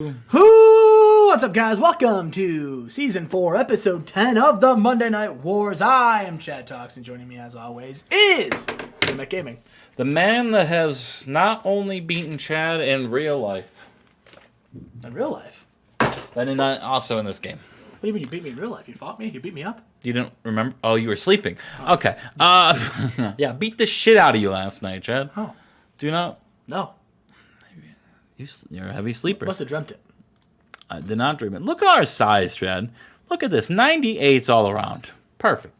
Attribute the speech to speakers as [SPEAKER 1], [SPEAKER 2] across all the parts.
[SPEAKER 1] What's up, guys? Welcome to Season 4, Episode 10 of the Monday Night Wars. I am Chad Talks, and joining me, as always, is Jmack Gaming.
[SPEAKER 2] The man that has not only beaten Chad in real life.
[SPEAKER 1] In real life?
[SPEAKER 2] But also in this game.
[SPEAKER 1] What do you mean you beat me in real life? You fought me? You beat me up?
[SPEAKER 2] You didn't remember? Oh, you were sleeping. Okay. Yeah, beat the shit out of you last night, Chad.
[SPEAKER 1] Oh.
[SPEAKER 2] Do you not?
[SPEAKER 1] No.
[SPEAKER 2] You're a heavy sleeper.
[SPEAKER 1] Must have dreamt it.
[SPEAKER 2] I did not dream it. Look at our size, Chad. Look at this. 98s all around. Perfect.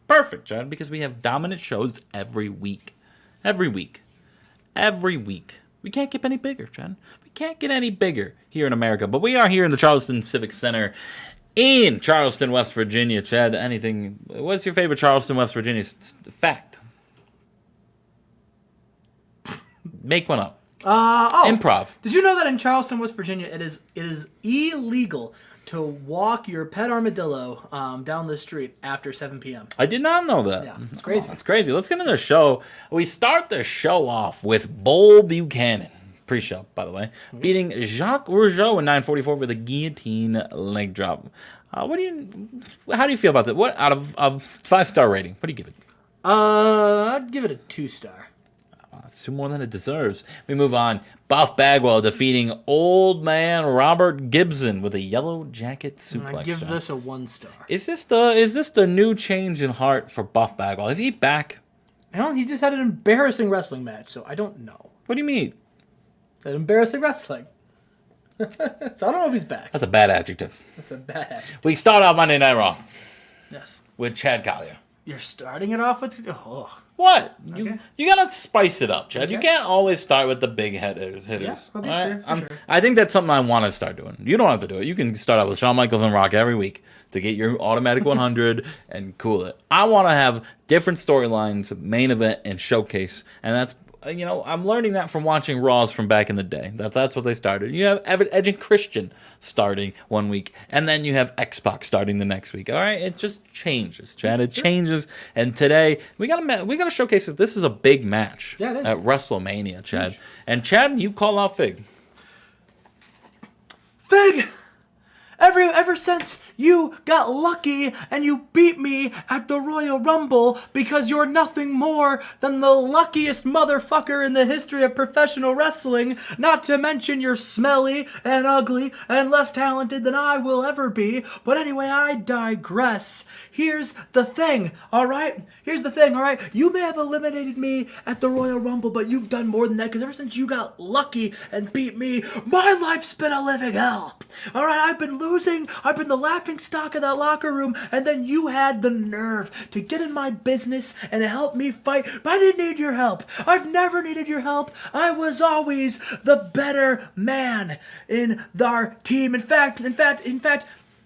[SPEAKER 2] Perfect, Chad, because we have dominant shows every week. Every week. Every week. We can't get any bigger, Chad. We can't get any bigger here in America. But we are here in the Charleston Civic Center in Charleston, West Virginia. Chad, what's your favorite Charleston, West Virginia fact? Make one up. Improv.
[SPEAKER 1] Did you know that in Charleston, West Virginia, it is illegal to walk your pet armadillo down the street after 7 p.m.?
[SPEAKER 2] I did not know that.
[SPEAKER 1] Yeah, it's crazy.
[SPEAKER 2] That's crazy. Let's get into the show. We start the show off with Bull Buchanan, pre-show, by the way, beating Jacques Rougeau in 9:44 with a guillotine leg drop. How do you feel about that? What out of 5-star rating? What do you give it?
[SPEAKER 1] I'd give it a 2-star.
[SPEAKER 2] It's more than it deserves. We move on. Buff Bagwell defeating old man Robert Gibson with a yellow jacket suplex.
[SPEAKER 1] I give this a 1-star.
[SPEAKER 2] Is this the new change in heart for Buff Bagwell? Is he back?
[SPEAKER 1] No, he just had an embarrassing wrestling match, so I don't know.
[SPEAKER 2] What do you mean?
[SPEAKER 1] That embarrassing wrestling. So I don't know if he's back.
[SPEAKER 2] That's a bad adjective.
[SPEAKER 1] That's a bad adjective.
[SPEAKER 2] We start off Monday Night Raw.
[SPEAKER 1] Yes.
[SPEAKER 2] With Chad Collier.
[SPEAKER 1] You're starting it off with... Oh.
[SPEAKER 2] What?
[SPEAKER 1] Okay.
[SPEAKER 2] You gotta spice it up, Chad.
[SPEAKER 1] Okay.
[SPEAKER 2] You can't always start with the big hitters.
[SPEAKER 1] Yeah, okay,
[SPEAKER 2] Right?
[SPEAKER 1] sure.
[SPEAKER 2] I think that's something I want to start doing. You don't have to do it. You can start out with Shawn Michaels and Rock every week to get your automatic 100 and cool it. I want to have different storylines, main event, and showcase, and that's... I'm learning that from watching Raws from back in the day. That's what they started. You have Edge and Christian starting one week, and then you have X-Pac starting the next week. All right, it just changes, Chad. It changes. And today we gotta showcase that this is a big match.
[SPEAKER 1] Yeah, it is.
[SPEAKER 2] At WrestleMania, Chad. And Chad, you call out Fig.
[SPEAKER 1] Fig! Ever since you got lucky and you beat me at the Royal Rumble because you're nothing more than the luckiest motherfucker in the history of professional wrestling, not to mention you're smelly and ugly and less talented than I will ever be. But anyway, I digress. Here's the thing, alright? You may have eliminated me at the Royal Rumble, but you've done more than that, because ever since you got lucky and beat me, my life's been a living hell. Alright, I've been losing. I've been the laughing stock of that locker room, and then you had the nerve to get in my business and help me fight. But I didn't need your help. I've never needed your help. I was always the better man in our team. In fact,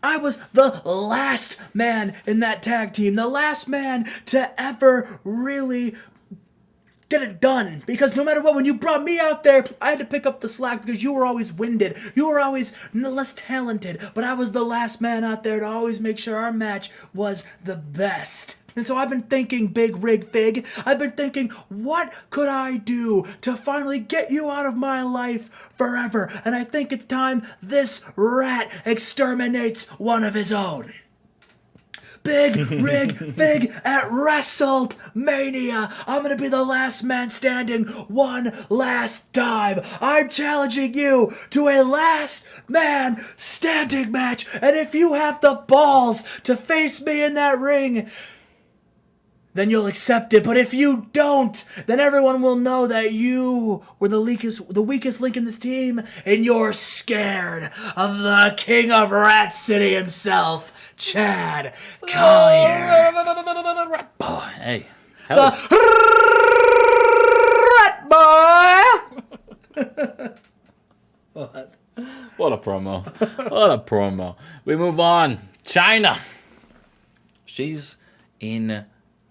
[SPEAKER 1] I was the last man in that tag team, the last man to ever really get it done, because no matter what, when you brought me out there, I had to pick up the slack because you were always winded. You were always less talented, but I was the last man out there to always make sure our match was the best. And so I've been thinking, Big Rig Fig, I've been thinking, what could I do to finally get you out of my life forever? And I think it's time this rat exterminates one of his own. Big Rig Fig at WrestleMania. I'm going to be the last man standing one last time. I'm challenging you to a last man standing match. And if you have the balls to face me in that ring, then you'll accept it. But if you don't, then everyone will know that you were the weakest link in this team, and you're scared of the King of Rat City himself, Chad Collier.
[SPEAKER 2] Hey.
[SPEAKER 1] The Rat Boy!
[SPEAKER 2] What a promo. What a promo. We move on. China. She's in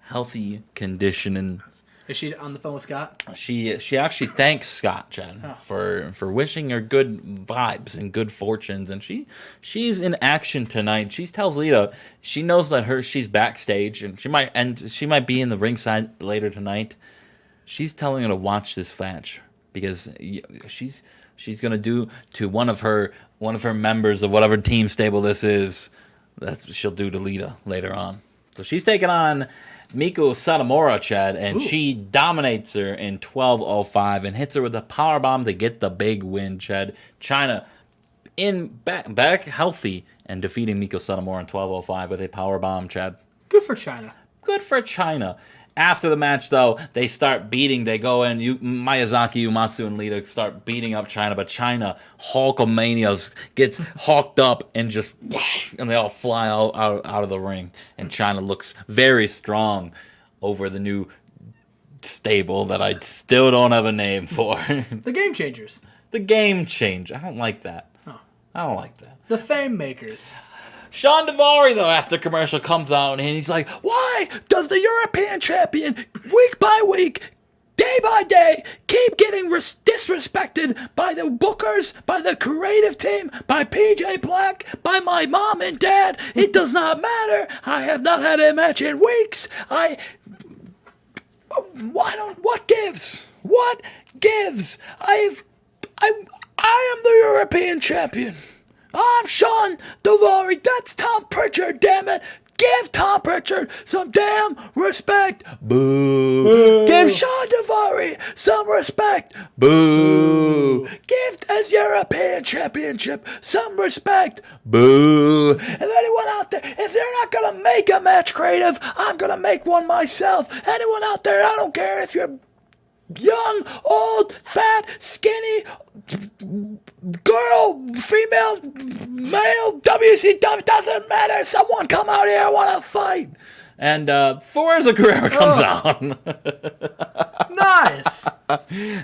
[SPEAKER 2] healthy condition.
[SPEAKER 1] Is she on the phone with Scott?
[SPEAKER 2] She actually thanks Scott, Chad, for wishing her good vibes and good fortunes, and she's in action tonight. She tells Lita she knows that she's backstage, and she might be in the ringside later tonight. She's telling her to watch this match because she's gonna do to one of her members of whatever team stable this is. That she'll do to Lita later on. So she's taking on Miko Satomura, Chad, and she dominates her in 12:05 and hits her with a powerbomb to get the big win, Chad. China back healthy and defeating Miko Satomura in 12:05 with a powerbomb, Chad.
[SPEAKER 1] Good for China.
[SPEAKER 2] Good for China. After the match, though, they start beating. They go in. Miyazaki, Umatsu, and Lita start beating up China. But China, Hulkamania, gets hawked up and just... And they all fly out of the ring. And China looks very strong over the new stable that I still don't have a name for.
[SPEAKER 1] The Game Changers.
[SPEAKER 2] The Game Change. I don't like that.
[SPEAKER 1] Oh.
[SPEAKER 2] I don't like that.
[SPEAKER 1] The Fame Makers.
[SPEAKER 2] Sean Daivari, though, after commercial comes out, and he's like, why does the European champion, week by week, day by day, keep getting disrespected by the bookers, by the creative team, by PJ Black, by my mom and dad? It does not matter. I have not had a match in weeks. What gives? What gives? I am the European champion. I'm Sean Daivari. That's Tom Pritchard, damn it. Give Tom Pritchard some damn respect. Boo. Boo. Give Sean Daivari some respect. Boo. Give his European Championship some respect. Boo. If anyone out there, if they're not going to make a match creative, I'm going to make one myself. Anyone out there, I don't care if you're young, old, fat, skinny, girl, female, male, WCW, doesn't matter. Someone come out here, I want to fight. And Forza Guerrero comes out.
[SPEAKER 1] Nice.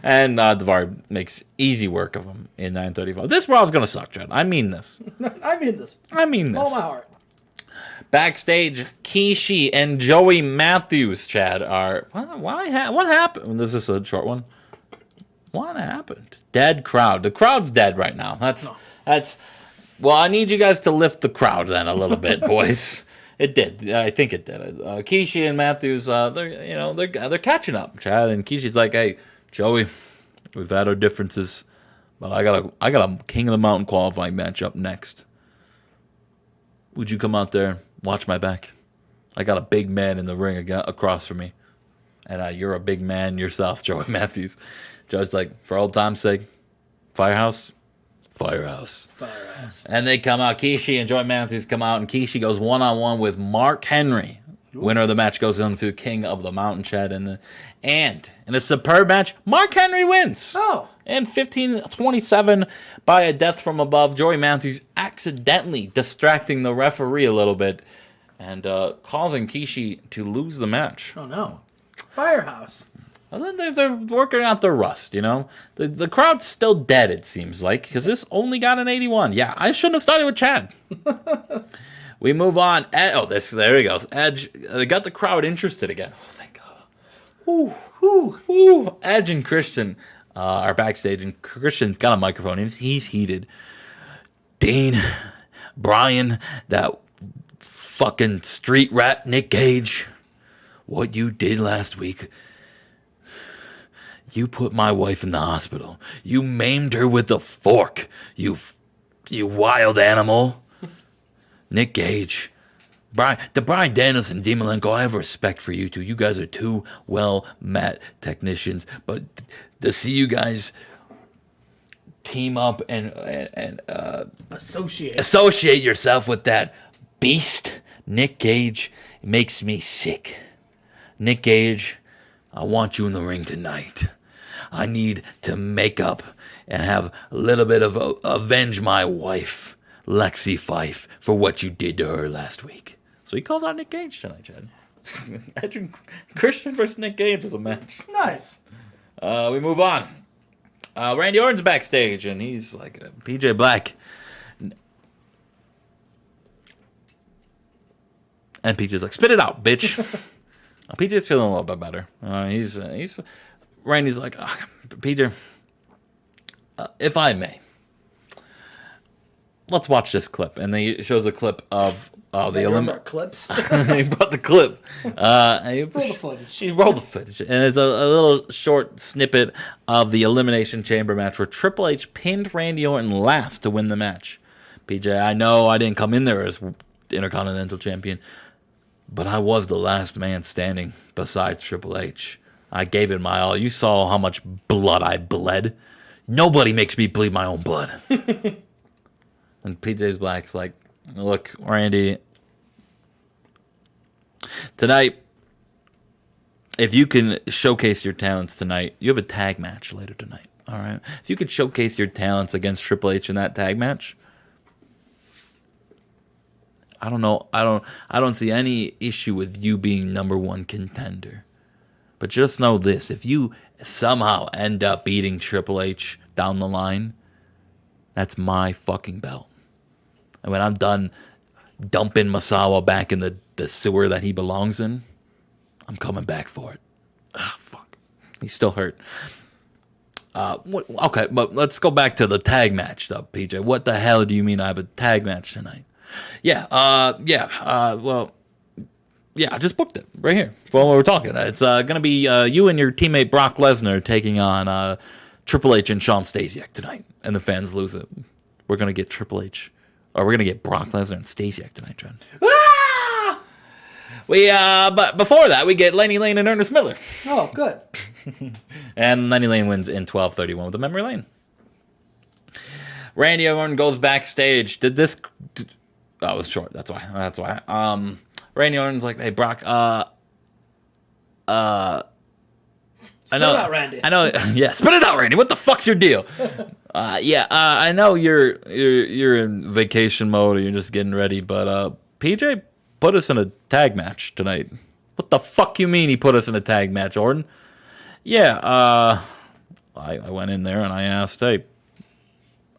[SPEAKER 2] And Daivari makes easy work of him in 9:35. This Raw's going to suck, Chad. I mean this.
[SPEAKER 1] I mean this. All my heart.
[SPEAKER 2] Backstage, Kishi and Joey Matthews, Chad, are... what happened? This is a short one. What happened? Dead crowd. The crowd's dead right now. That's... Well, I need you guys to lift the crowd then a little bit, boys. It did. I think it did. Kishi and Matthews, they're catching up, Chad. And Kishi's like, hey, Joey, we've had our differences, but I got a King of the Mountain qualifying match up next. Would you come out there? Watch my back. I got a big man in the ring across from me. And you're a big man yourself, Joey Matthews. Joe's like, for old time's sake, Firehouse. And they come out. Kishi and Joey Matthews come out. And Kishi goes one-on-one with Mark Henry. Ooh. Winner of the match goes on to King of the Mountain, Chad. And in a superb match, Mark Henry wins.
[SPEAKER 1] Oh.
[SPEAKER 2] And 15-27 by a death from above. Joey Matthews accidentally distracting the referee a little bit and causing Kishi to lose the match.
[SPEAKER 1] Oh, no. Firehouse.
[SPEAKER 2] And then they're working out the rust, you know? The crowd's still dead, it seems like, because this only got an 81. Yeah, I shouldn't have started with Chad. We move on. There he goes. Edge, they got the crowd interested again. Oh, thank God. Ooh. Edge and Christian are backstage, and Christian's got a microphone. He's heated. Dean, Brian, that fucking street rat Nick Gage, what you did last week, you put my wife in the hospital. You maimed her with a fork, you wild animal. Nick Gage, Brian Danielson, Dean Malenko, I have respect for you two. You guys are two well-met technicians, but to see you guys team up and associate yourself with that beast, Nick Gage, makes me sick. Nick Gage, I want you in the ring tonight. I need to make up and have a little bit of avenge my wife, Lexi Fife, for what you did to her last week. So he calls out Nick Gage tonight, Chad. Imagine Christian versus Nick Gage was a match.
[SPEAKER 1] Nice.
[SPEAKER 2] We move on. Randy Orton's backstage, and he's like PJ Black. And PJ's like, spit it out, bitch. PJ's feeling a little bit better. Randy's like, PJ, if I may, let's watch this clip. And he shows a clip of Oh, the
[SPEAKER 1] clips.
[SPEAKER 2] he brought the clip.
[SPEAKER 1] Roll the footage.
[SPEAKER 2] She rolled the footage, and it's a little short snippet of the Elimination Chamber match where Triple H pinned Randy Orton last to win the match. PJ, I know I didn't come in there as Intercontinental Champion, but I was the last man standing besides Triple H. I gave it my all. You saw how much blood I bled. Nobody makes me bleed my own blood. And PJ Black's like, look, Randy, tonight, if you can showcase your talents tonight, you have a tag match later tonight. All right? If you could showcase your talents against Triple H in that tag match, I don't know. I don't see any issue with you being number one contender. But just know this, if you somehow end up beating Triple H down the line, that's my fucking belt. And when I'm done dumping Masawa back in the sewer that he belongs in, I'm coming back for it. Ah, fuck. He's still hurt. Okay, but let's go back to the tag match, though, PJ. What the hell do you mean I have a tag match tonight? Well, I just booked it right here while we were talking. It's going to be you and your teammate Brock Lesnar taking on Triple H and Shawn Stasiak tonight, and the fans lose it. We're going to get Triple H, or we're going to get Brock Lesnar and Stasiak tonight, Trent.
[SPEAKER 1] Ah!
[SPEAKER 2] But before that, we get Lenny Lane and Ernest Miller.
[SPEAKER 1] Oh, good.
[SPEAKER 2] And Lenny Lane wins in 12:31 with the memory lane. Randy Orton goes backstage. Oh, it was short. That's why. Randy Orton's like, hey, Brock, I know,
[SPEAKER 1] Spit it out, Randy.
[SPEAKER 2] I know, yeah, spit it out, Randy. What the fuck's your deal? I know you're in vacation mode or you're just getting ready, but PJ put us in a tag match tonight. What the fuck you mean he put us in a tag match, Orton? Yeah, I went in there and I asked, hey,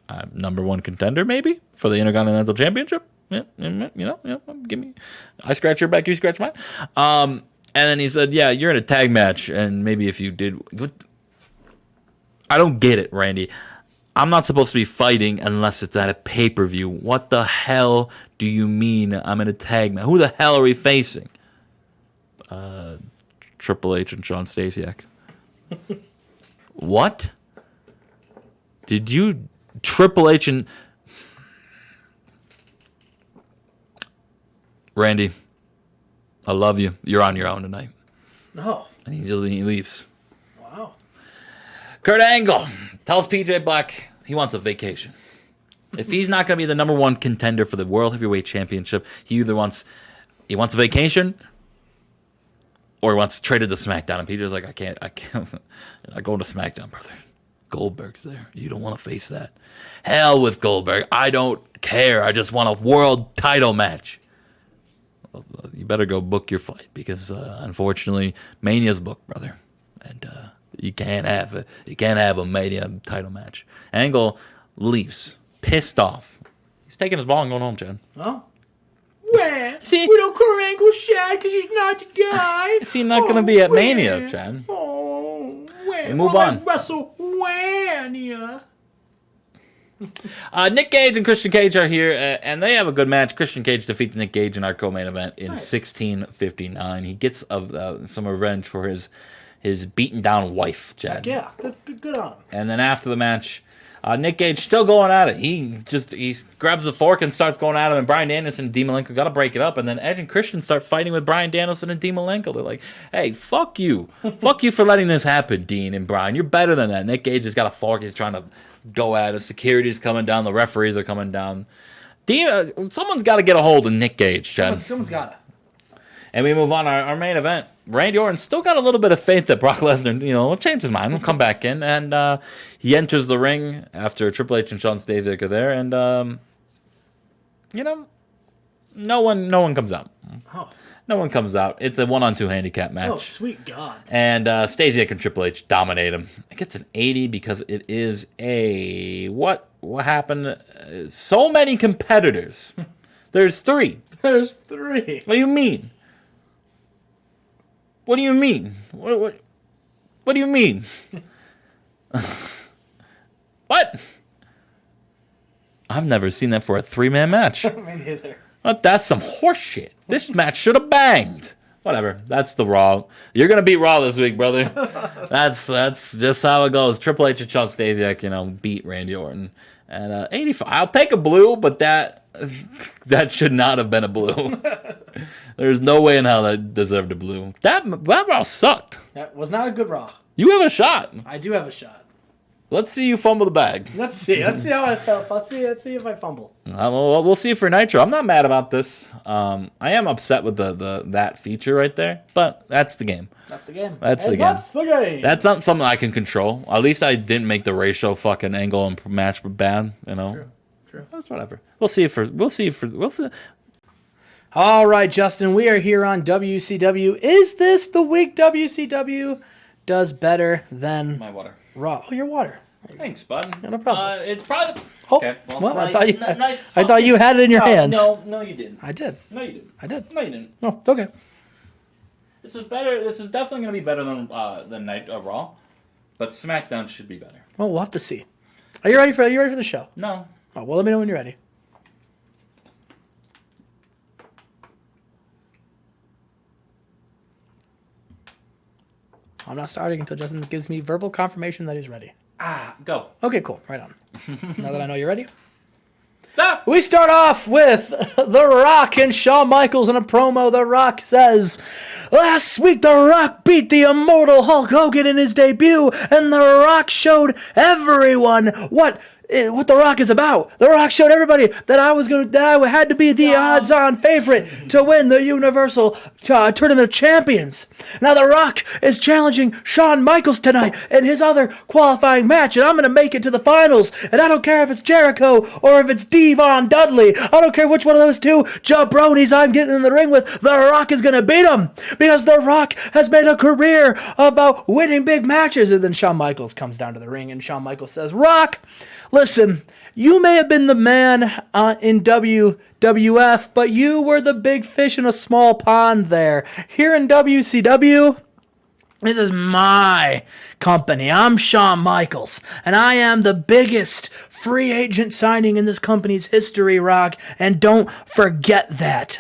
[SPEAKER 2] I'm number one contender maybe for the Intercontinental Championship? Yeah, give me. I scratch your back, you scratch mine. And then he said, yeah, you're in a tag match, and maybe if you did. I don't get it, Randy. I'm not supposed to be fighting unless it's at a pay-per-view. What the hell do you mean I'm in a tag match? Who the hell are we facing? Triple H and Shawn Stasiak. What? Did you Triple H and... Randy, I love you. You're on your own tonight.
[SPEAKER 1] No.
[SPEAKER 2] And he leaves.
[SPEAKER 1] Wow.
[SPEAKER 2] Kurt Angle tells PJ Black he wants a vacation. If he's not going to be the number one contender for the World Heavyweight Championship, he either wants a vacation or he wants traded to SmackDown. And PJ's like, I can't. I'm not going to SmackDown, brother. Goldberg's there. You don't want to face that. Hell with Goldberg. I don't care. I just want a world title match. You better go book your flight because unfortunately Mania's booked, brother, and you can't have a Mania title match. Angle leaves, pissed off. He's taking his ball and going home, Chad.
[SPEAKER 1] Oh. Well, we don't call Angle sad because he's not the guy.
[SPEAKER 2] Is he not going to be at Mania, Chad?
[SPEAKER 1] Oh, well,
[SPEAKER 2] move on.
[SPEAKER 1] WrestleMania.
[SPEAKER 2] Nick Gage and Christian Cage are here, and they have a good match. Christian Cage defeats Nick Gage in our co-main event in 16:59. He gets some revenge for his beaten down wife, Chad.
[SPEAKER 1] Yeah, good on him.
[SPEAKER 2] And then after the match, Nick Gage still going at it. He grabs the fork and starts going at him. And Bryan Danielson and Dean Malenko got to break it up. And then Edge and Christian start fighting with Bryan Danielson and Dean Malenko. They're like, "Hey, fuck you, fuck you for letting this happen, Dean and Bryan. You're better than that." Nick Gage has got a fork. He's trying to go at it. Security's coming down. The referees are coming down. Someone's got to get a hold of Nick Gage, Chad.
[SPEAKER 1] Someone's got to.
[SPEAKER 2] And we move on our main event. Randy Orton still got a little bit of faith that Brock Lesnar, will change his mind. Will come back in. And he enters the ring after Triple H and Shawn Stasiak are there. And, no one comes out.
[SPEAKER 1] Oh.
[SPEAKER 2] No one comes out. It's a 1-on-2 handicap match.
[SPEAKER 1] Oh, sweet God.
[SPEAKER 2] And Stasiak and Triple H dominate him. It gets an 80 because it is a... What happened? So many competitors. There's 3.
[SPEAKER 1] There's 3.
[SPEAKER 2] What do you mean? What do you mean? What do you mean? What? I've never seen that for a 3-man match.
[SPEAKER 1] Me neither.
[SPEAKER 2] But that's some horse shit. This match should have banged. Whatever. That's the Raw. You're gonna beat Raw this week, brother. That's just how it goes. Triple H and Chuck Stasiak, beat Randy Orton. And 85. I'll take a blue, but that should not have been a blue. There's no way in hell that deserved a blue. That Raw sucked.
[SPEAKER 1] That was not a good Raw.
[SPEAKER 2] You have a shot.
[SPEAKER 1] I do have a shot.
[SPEAKER 2] Let's see you fumble the bag.
[SPEAKER 1] Let's see how I felt. Let's see if I fumble.
[SPEAKER 2] We'll see for Nitro. I'm not mad about this. I am upset with that feature right there, but that's the game.
[SPEAKER 1] That's the game.
[SPEAKER 2] That's the game. That's not something I can control. At least I didn't make the ratio fucking angle and match bad.
[SPEAKER 1] True.
[SPEAKER 2] That's whatever. We'll see.
[SPEAKER 1] All right, Justin. We are here on WCW. Is this the week WCW does better than
[SPEAKER 2] My water.
[SPEAKER 1] Raw? Oh, your water.
[SPEAKER 2] Thanks, bud.
[SPEAKER 1] No problem.
[SPEAKER 2] It's probably.
[SPEAKER 1] Oh,
[SPEAKER 2] Okay.
[SPEAKER 1] well,
[SPEAKER 2] nice,
[SPEAKER 1] I thought you had it in your hands.
[SPEAKER 2] No, you didn't.
[SPEAKER 1] I did.
[SPEAKER 2] No, you didn't.
[SPEAKER 1] I did.
[SPEAKER 2] No, you didn't.
[SPEAKER 1] No, it's okay.
[SPEAKER 2] This is better. This is definitely going to be better than Night Raw, but SmackDown should be better.
[SPEAKER 1] Well, we'll have to see. Are you ready for the show?
[SPEAKER 2] No.
[SPEAKER 1] Oh, well, let me know when you're ready. I'm not starting until Justin gives me verbal confirmation that he's ready.
[SPEAKER 2] Go.
[SPEAKER 1] Okay, cool. Right on. Now that I know you're ready.
[SPEAKER 2] Stop.
[SPEAKER 1] We start off with The Rock and Shawn Michaels in a promo. The Rock says, last week The Rock beat the immortal Hulk Hogan in his debut, and The Rock showed everyone what The Rock is about. The Rock showed everybody that I had to be the odds-on favorite to win the Universal Tournament of Champions. Now The Rock is challenging Shawn Michaels tonight in his other qualifying match, and I'm going to make it to the finals. And I don't care if it's Jericho or if it's Devon Dudley. I don't care which one of those two jabronis I'm getting in the ring with. The Rock is going to beat him because The Rock has made a career about winning big matches. And then Shawn Michaels comes down to the ring, and Shawn Michaels says, Rock, listen, you may have been the man in WWF, but you were the big fish in a small pond there. Here in WCW, this is my company. I'm Shawn Michaels, and I am the biggest free agent signing in this company's history, Rock, and don't forget that.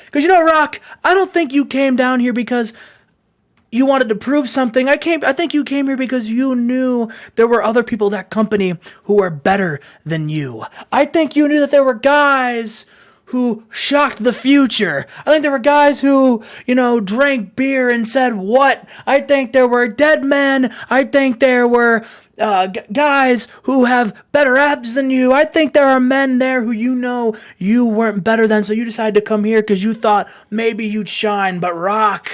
[SPEAKER 1] Because, Rock, I don't think you came down here because you wanted to prove something. I think you came here because you knew there were other people in that company who were better than you. I think you knew that there were guys who shocked the future. I think there were guys who, drank beer and said, what? I think there were dead men. I think there were guys who have better abs than you. I think there are men there who you weren't better than, so you decided to come here because you thought maybe you'd shine. But Rock,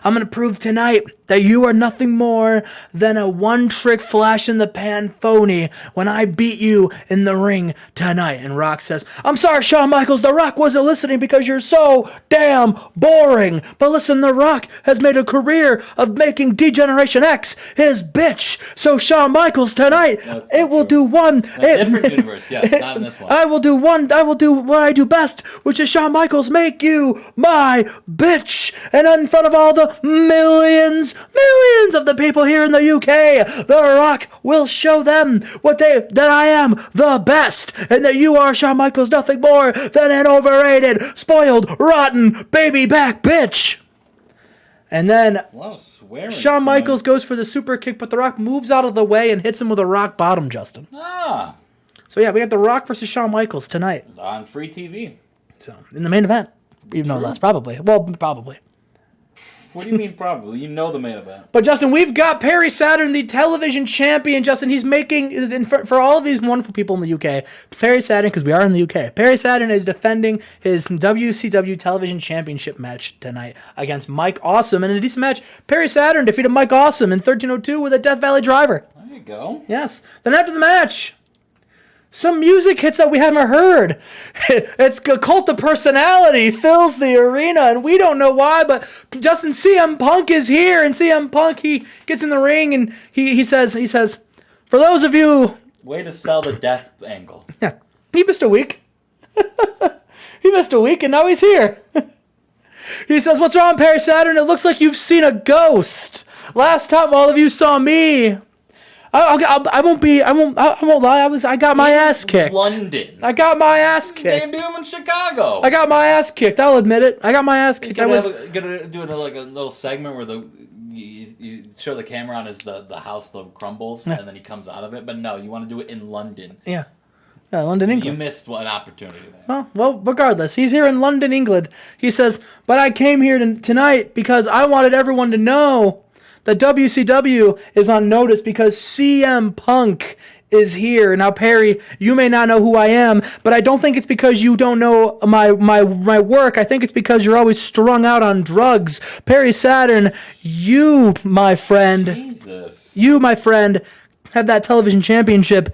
[SPEAKER 1] I'm going to prove tonight that you are nothing more than a one-trick flash-in-the-pan phony when I beat you in the ring tonight. And Rock says, I'm sorry, Shawn Michaels, The Rock wasn't listening because you're so damn boring. But listen, The Rock has made a career of making D-Generation X his bitch. So Shawn Michaels, tonight, it will do one.
[SPEAKER 2] Different universe, yes, not in this one.
[SPEAKER 1] I will do what I do best, which is Shawn Michaels, make you my bitch. And in front of all the millions of the people here in the UK, The Rock will show them that I am the best, and that you are, Shawn Michaels, nothing more than an overrated, spoiled, rotten, baby back bitch. And then Shawn Michaels goes for the super kick, but The Rock moves out of the way and hits him with a rock bottom, Justin. So yeah, we got The Rock versus Shawn Michaels tonight.
[SPEAKER 2] On free TV.
[SPEAKER 1] So, in the main event. Even though that's probably. Well, probably.
[SPEAKER 2] What do you mean probably? You know the main event.
[SPEAKER 1] But Justin, we've got Perry Saturn, the television champion. Justin, he's making, for all of these wonderful people in the UK, Perry Saturn, because we are in the UK, Perry Saturn is defending his WCW television championship match tonight against Mike Awesome. And in a decent match, Perry Saturn defeated Mike Awesome in 1302 with a Death Valley driver.
[SPEAKER 2] There you go.
[SPEAKER 1] Yes. Then after the match, some music hits that we haven't heard. It's a Cult of Personality fills the arena, and we don't know why, but Justin, CM Punk is here, and CM Punk, he gets in the ring, and he says, for those of you...
[SPEAKER 2] Way to sell the death angle.
[SPEAKER 1] Yeah, he missed a week. He missed a week, and now he's here. He says, what's wrong, Perry Saturn? It looks like you've seen a ghost. Last time all of you saw me, I won't lie. I got my ass kicked.
[SPEAKER 2] London.
[SPEAKER 1] I got my ass
[SPEAKER 2] They
[SPEAKER 1] kicked.
[SPEAKER 2] do them in Chicago.
[SPEAKER 1] I got my ass kicked. I'll admit it. I got my ass kicked.
[SPEAKER 2] Gonna do like a little segment where you show the camera on the house that crumbles and then he comes out of it. But no, you want to do it in London.
[SPEAKER 1] Yeah. London, England.
[SPEAKER 2] You missed an opportunity there.
[SPEAKER 1] Well, regardless, he's here in London, England. He says, but I came here tonight because I wanted everyone to know that WCW is on notice because CM Punk is here. Now, Perry, you may not know who I am, but I don't think it's because you don't know my work. I think it's because you're always strung out on drugs. Perry Saturn, you, my friend, have that television championship.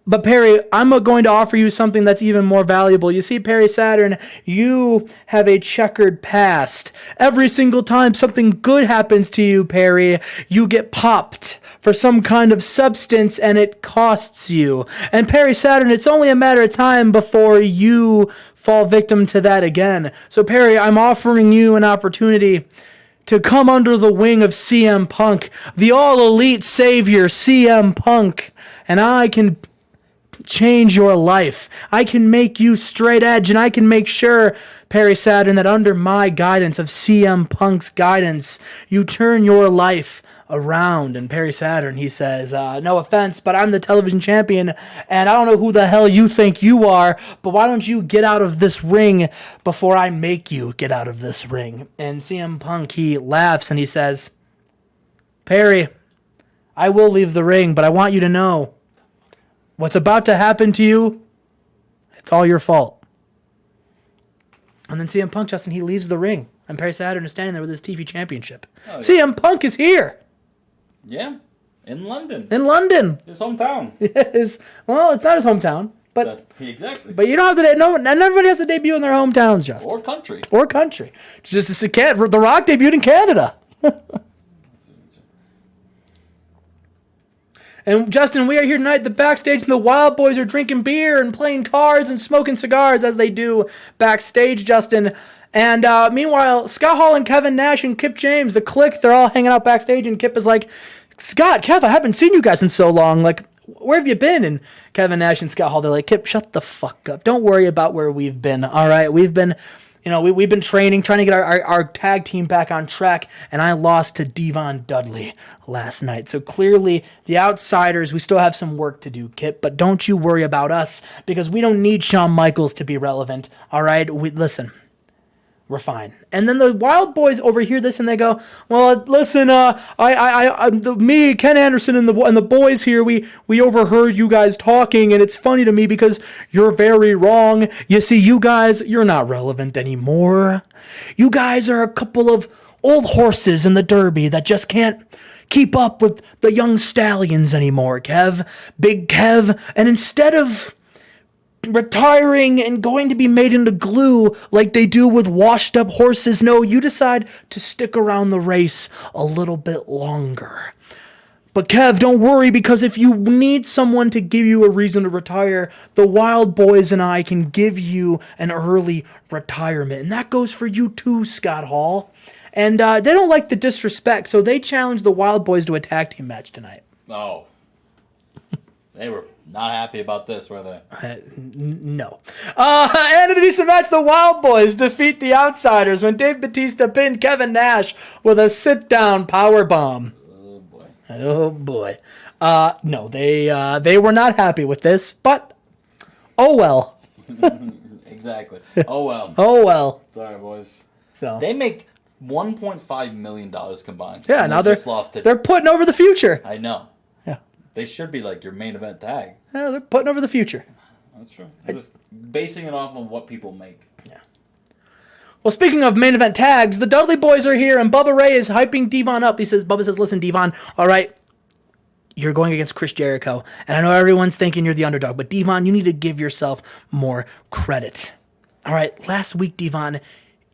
[SPEAKER 1] But Perry, I'm going to offer you something that's even more valuable. You see, Perry Saturn, you have a checkered past. Every single time something good happens to you, Perry, you get popped for some kind of substance and it costs you. And Perry Saturn, it's only a matter of time before you fall victim to that again. So Perry, I'm offering you an opportunity to come under the wing of CM Punk, the all-elite savior CM Punk, and I can change your life. I can make you straight edge, and I can make sure, Perry Saturn, that under my guidance of CM Punk's guidance, you turn your life around. And Perry Saturn, he says, no offense, but I'm the television champion, and I don't know who the hell you think you are, but why don't you get out of this ring before I make you get out of this ring? And CM Punk, he laughs, and he says, Perry, I will leave the ring, but I want you to know, what's about to happen to you, it's all your fault. And then CM Punk, Justin, he leaves the ring. And Perry Saturn is standing there with his TV championship. Oh, yeah. CM Punk is here.
[SPEAKER 2] Yeah, in London.
[SPEAKER 1] In London.
[SPEAKER 2] His hometown.
[SPEAKER 1] Well, it's not his hometown. But
[SPEAKER 2] exactly.
[SPEAKER 1] But you don't have to. No, and everybody has to debut in their hometowns, Justin.
[SPEAKER 2] Or country.
[SPEAKER 1] Just The Rock debuted in Canada. And Justin, we are here tonight at the backstage, and the Wild Boys are drinking beer and playing cards and smoking cigars as they do backstage, Justin. And meanwhile, Scott Hall and Kevin Nash and Kip James, the Clique, they're all hanging out backstage, and Kip is like, Scott, Kev, I haven't seen you guys in so long. Like, where have you been? And Kevin Nash and Scott Hall, they're like, Kip, shut the fuck up. Don't worry about where we've been, all right? We've been... we've been trying to get our tag team back on track, and I lost to Devon Dudley last night. So clearly, the outsiders, we still have some work to do, Kip, but don't you worry about us, because we don't need Shawn Michaels to be relevant, all right? Listen, we're fine. And then the Wild Boys overhear this, and they go, well, listen, me, Ken Anderson, and the boys here, we overheard you guys talking, and it's funny to me because you're very wrong. You see, you guys, you're not relevant anymore. You guys are a couple of old horses in the Derby that just can't keep up with the young stallions anymore, Kev. Big Kev. And instead of retiring and going to be made into glue like they do with washed up horses, no, you decide to stick around the race a little bit longer. But Kev, don't worry, because if you need someone to give you a reason to retire, the Wild Boys and I can give you an early retirement. And that goes for you too, Scott Hall. And they don't like the disrespect, so they challenge the Wild Boys to a tag team match tonight.
[SPEAKER 2] Oh. They were not happy about this, were they?
[SPEAKER 1] No. And in a decent match, the Wild Boys defeat the Outsiders when Dave Bautista pinned Kevin Nash with a sit-down powerbomb. Oh, boy. No, they were not happy with this, but oh well.
[SPEAKER 2] Exactly. Oh, well.
[SPEAKER 1] Oh, well.
[SPEAKER 2] Sorry, boys.
[SPEAKER 1] So
[SPEAKER 2] they make $1.5 million combined.
[SPEAKER 1] Yeah, now they're putting over the future.
[SPEAKER 2] I know.
[SPEAKER 1] Yeah.
[SPEAKER 2] They should be like your main event tag.
[SPEAKER 1] Yeah, they're putting over the future.
[SPEAKER 2] That's true. They're just basing it off of what people make.
[SPEAKER 1] Yeah. Well, speaking of main event tags, the Dudley Boys are here, and Bubba Ray is hyping Devon up. Bubba says, listen, Devon, all right, you're going against Chris Jericho, and I know everyone's thinking you're the underdog, but Devon, you need to give yourself more credit. All right, last week, Devon,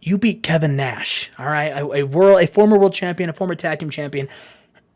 [SPEAKER 1] you beat Kevin Nash, all right, a former world champion, a former tag team champion.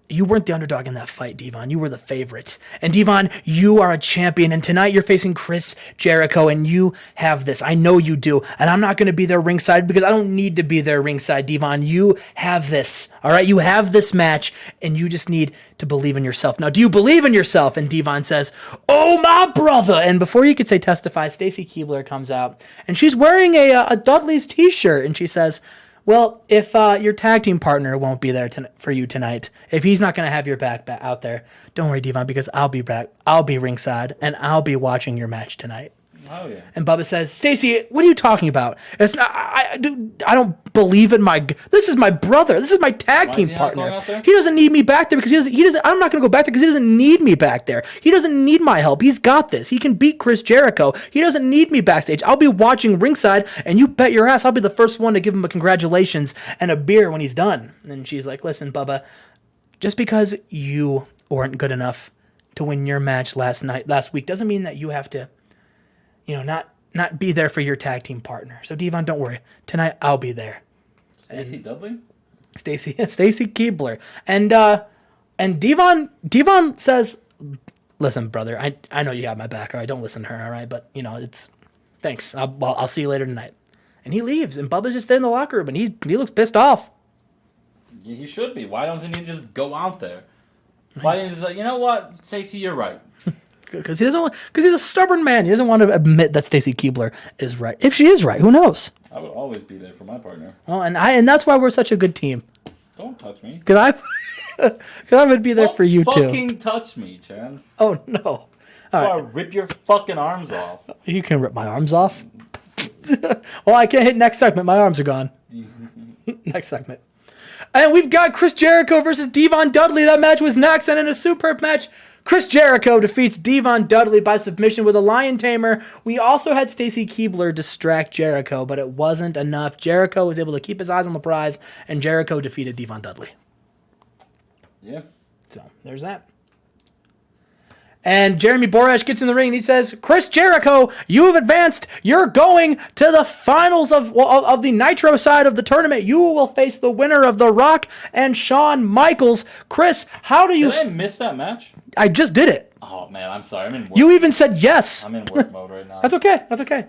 [SPEAKER 1] you weren't the underdog in that fight, Devon. You were the favorite. And Devon, you are a champion. And tonight you're facing Chris Jericho, and you have this. I know you do. And I'm not going to be there ringside because I don't need to be there ringside, Devon. You have this. All right? You have this match, and you just need to believe in yourself. Now, do you believe in yourself? And Devon says, oh, my brother. And before you could say testify, Stacy Keibler comes out, and she's wearing a Dudley's t-shirt, and she says, well, if your tag team partner won't be there for you tonight, if he's not going to have your back out there, don't worry, Devon, because I'll be back. I'll be ringside, and I'll be watching your match tonight.
[SPEAKER 2] Oh, yeah.
[SPEAKER 1] And Bubba says, Stacy, what are you talking about? It's not, I don't believe in this is my brother. This is my tag team partner. He doesn't need me back there because he doesn't, I'm not going to go back there because he doesn't need me back there. He doesn't need my help. He's got this. He can beat Chris Jericho. He doesn't need me backstage. I'll be watching ringside, and you bet your ass I'll be the first one to give him a congratulations and a beer when he's done. And she's like, listen, Bubba, just because you weren't good enough to win your match last week doesn't mean that you have to, not be there for your tag team partner. So Devon, don't worry. Tonight I'll be there.
[SPEAKER 2] Stacy Dudley?
[SPEAKER 1] Stacy Keibler. And Devon says, listen, brother, I know you got my back, all right? Don't listen to her, all right? But, it's thanks. I'll see you later tonight. And he leaves, and Bubba's just there in the locker room, and he looks pissed off.
[SPEAKER 2] Yeah, he should be. Why doesn't he just go out there? Why didn't he just like, you know what, Stacy, you're right.
[SPEAKER 1] Because he's a stubborn man. He doesn't want to admit that Stacy Keibler is right. If she is right, who knows?
[SPEAKER 2] I would always be there for my partner.
[SPEAKER 1] Well, and that's why we're such a good team.
[SPEAKER 2] Don't touch me.
[SPEAKER 1] Because I would be there for you too.
[SPEAKER 2] Don't fucking touch me, Chan.
[SPEAKER 1] Oh no!
[SPEAKER 2] I'll rip your fucking arms off.
[SPEAKER 1] You can rip my arms off. Well, I can't hit next segment. My arms are gone. Next segment. And we've got Chris Jericho versus Devon Dudley. That match was next, and in a superb match, Chris Jericho defeats Devon Dudley by submission with a Lion Tamer. We also had Stacy Keibler distract Jericho, but it wasn't enough. Jericho was able to keep his eyes on the prize, and Jericho defeated Devon Dudley.
[SPEAKER 2] Yeah.
[SPEAKER 1] So, there's that. And Jeremy Borash gets in the ring and he says, Chris Jericho, you have advanced. You're going to the finals of the Nitro side of the tournament. You will face the winner of The Rock and Shawn Michaels. Chris, how do you...
[SPEAKER 2] Did I miss that match?
[SPEAKER 1] I just did it.
[SPEAKER 2] Oh, man, I'm sorry. I'm in work.
[SPEAKER 1] You even said yes.
[SPEAKER 2] I'm in work mode right now.
[SPEAKER 1] That's okay.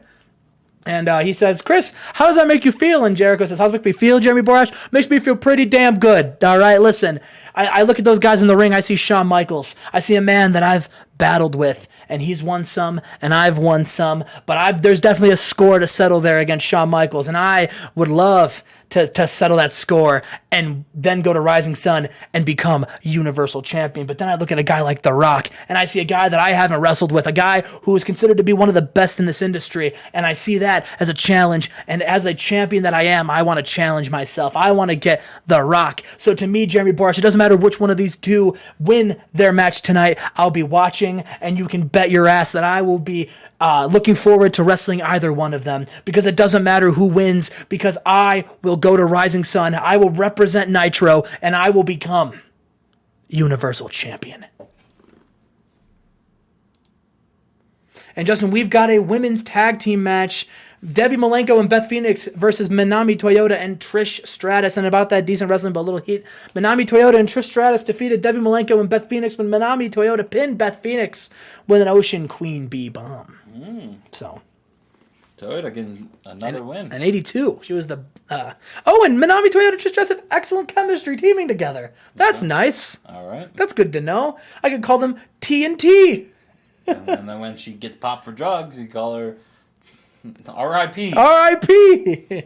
[SPEAKER 1] And he says, Chris, how does that make you feel? And Jericho says, how does it make me feel, Jeremy Borash? Makes me feel pretty damn good. All right, listen, I look at those guys in the ring. I see Shawn Michaels. I see a man that I've battled with, and he's won some, and I've won some. But there's definitely a score to settle there against Shawn Michaels, and I would love to settle that score and then go to Rising Sun and become Universal Champion. But then I look at a guy like The Rock, and I see a guy that I haven't wrestled with, a guy who is considered to be one of the best in this industry, and I see that as a challenge. And as a champion that I am, I want to challenge myself. I want to get The Rock. So to me, Jeremy Borash, it doesn't matter which one of these two win their match tonight. I'll be watching, and you can bet your ass that I will be looking forward to wrestling either one of them, because it doesn't matter who wins, because I will go to Rising Sun, I will represent Nitro, and I will become Universal Champion. And Justin, we've got a women's tag team match. Debbie Malenko and Beth Phoenix versus Manami Toyota and Trish Stratus. And about that decent wrestling, but a little heat. Manami Toyota and Trish Stratus defeated Debbie Malenko and Beth Phoenix when Manami Toyota pinned Beth Phoenix with an Ocean Queen Bee bomb. So
[SPEAKER 2] Toyota getting another win.
[SPEAKER 1] An 82. She was the... and Manami Toyota and Trish Stratus have excellent chemistry teaming together. That's nice.
[SPEAKER 2] All right.
[SPEAKER 1] That's good to know. I could call them TNT.
[SPEAKER 2] And then when she gets popped for drugs, you call her R.I.P.
[SPEAKER 1] R.I.P.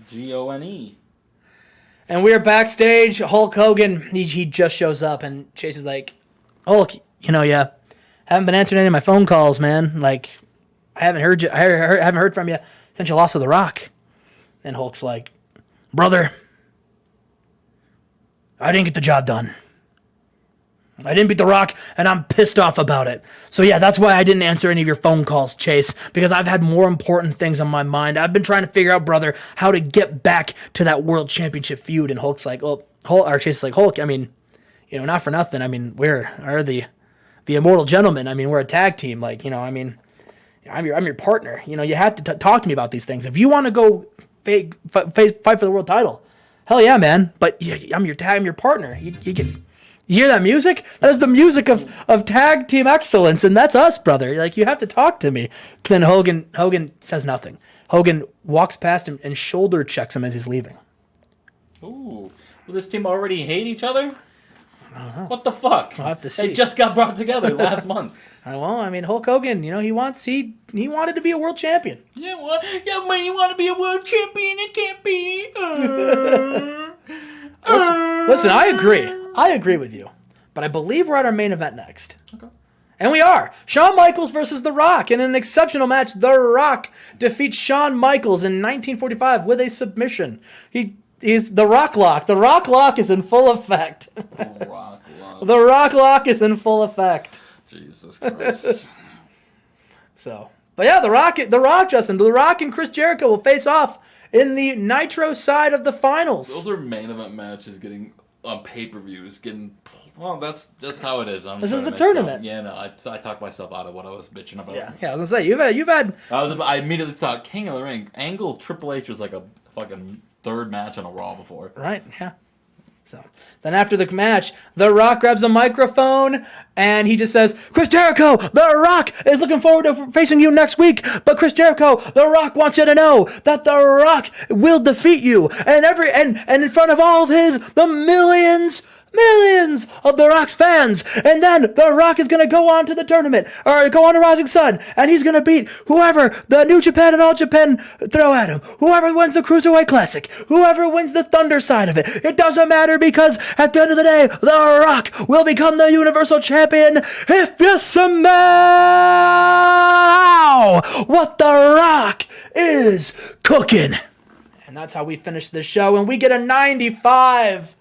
[SPEAKER 2] G-O-N-E.
[SPEAKER 1] And we're backstage. Hulk Hogan, he just shows up, and Chase is like, Hulk, haven't been answering any of my phone calls, man. Like, I haven't heard you. I haven't heard from you since you lost to The Rock. And Hulk's like, brother, I didn't get the job done. I didn't beat The Rock, and I'm pissed off about it. So yeah, that's why I didn't answer any of your phone calls, Chase, because I've had more important things on my mind. I've been trying to figure out, brother, how to get back to that World Championship feud. And Hulk's like, Chase is like, Hulk, not for nothing. We're the Immortal Gentlemen. We're a tag team. I'm your partner. You have to talk to me about these things. If you want to go fight for the world title, hell yeah, man. But I'm your partner. You You hear that music? That is the music of tag team excellence, and that's us, brother. Like, you have to talk to me. Then Hogan says nothing. Hogan walks past him and shoulder checks him as he's leaving.
[SPEAKER 2] Ooh. Will this team already hate each other? What the fuck?
[SPEAKER 1] We'll have to see.
[SPEAKER 2] They just got brought together last month.
[SPEAKER 1] Well, I mean, Hulk Hogan, he wanted to be a world champion.
[SPEAKER 2] Yeah, well, when you want to be a world champion, it can't be.
[SPEAKER 1] Listen, I agree with you. But I believe we're at our main event next.
[SPEAKER 2] Okay.
[SPEAKER 1] And we are. Shawn Michaels versus The Rock. In an exceptional match, The Rock defeats Shawn Michaels in 1945 with a submission. He's the Rock Lock. The Rock Lock is in full effect.
[SPEAKER 2] The Rock Lock.
[SPEAKER 1] The Rock Lock is in full effect.
[SPEAKER 2] Jesus Christ.
[SPEAKER 1] But yeah, The Rock, Justin. The Rock and Chris Jericho will face off in the Nitro side of the finals.
[SPEAKER 2] Those are main event matches getting on pay-per-views. Well, that's just how it is.
[SPEAKER 1] This is the tournament.
[SPEAKER 2] Yeah, no, I talked myself out of what I was bitching about.
[SPEAKER 1] Yeah, I was gonna say you've had.
[SPEAKER 2] I immediately thought King of the Ring. Angle Triple H was like a fucking third match on a Raw before.
[SPEAKER 1] Right. Yeah. So then after the match, The Rock grabs a microphone and he just says, Chris Jericho, The Rock is looking forward to facing you next week. But Chris Jericho, The Rock wants you to know that The Rock will defeat you. And in front of all of the millions of The Rock's fans. And then The Rock is going to go on to the tournament, or go on to Rising Sun, and he's going to beat whoever the New Japan and All Japan throw at him. Whoever wins the Cruiserweight Classic. Whoever wins the Thunder side of it. It doesn't matter, because at the end of the day, The Rock will become the Universal Champion if you smell what The Rock is cooking. And that's how we finish the show, and we get a 95.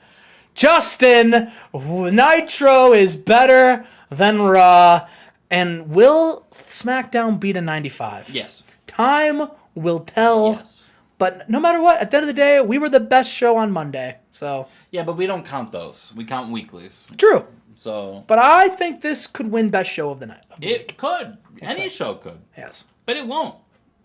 [SPEAKER 1] Justin, Nitro is better than Raw. And will SmackDown beat a 95?
[SPEAKER 2] Yes.
[SPEAKER 1] Time will tell.
[SPEAKER 2] Yes.
[SPEAKER 1] But no matter what, at the end of the day, we were the best show on Monday. So
[SPEAKER 2] Yeah, but we don't count those. We count weeklies.
[SPEAKER 1] true.
[SPEAKER 2] So
[SPEAKER 1] But I think this could win best show of the night.
[SPEAKER 2] it could. Any show could.
[SPEAKER 1] Yes.
[SPEAKER 2] But it won't.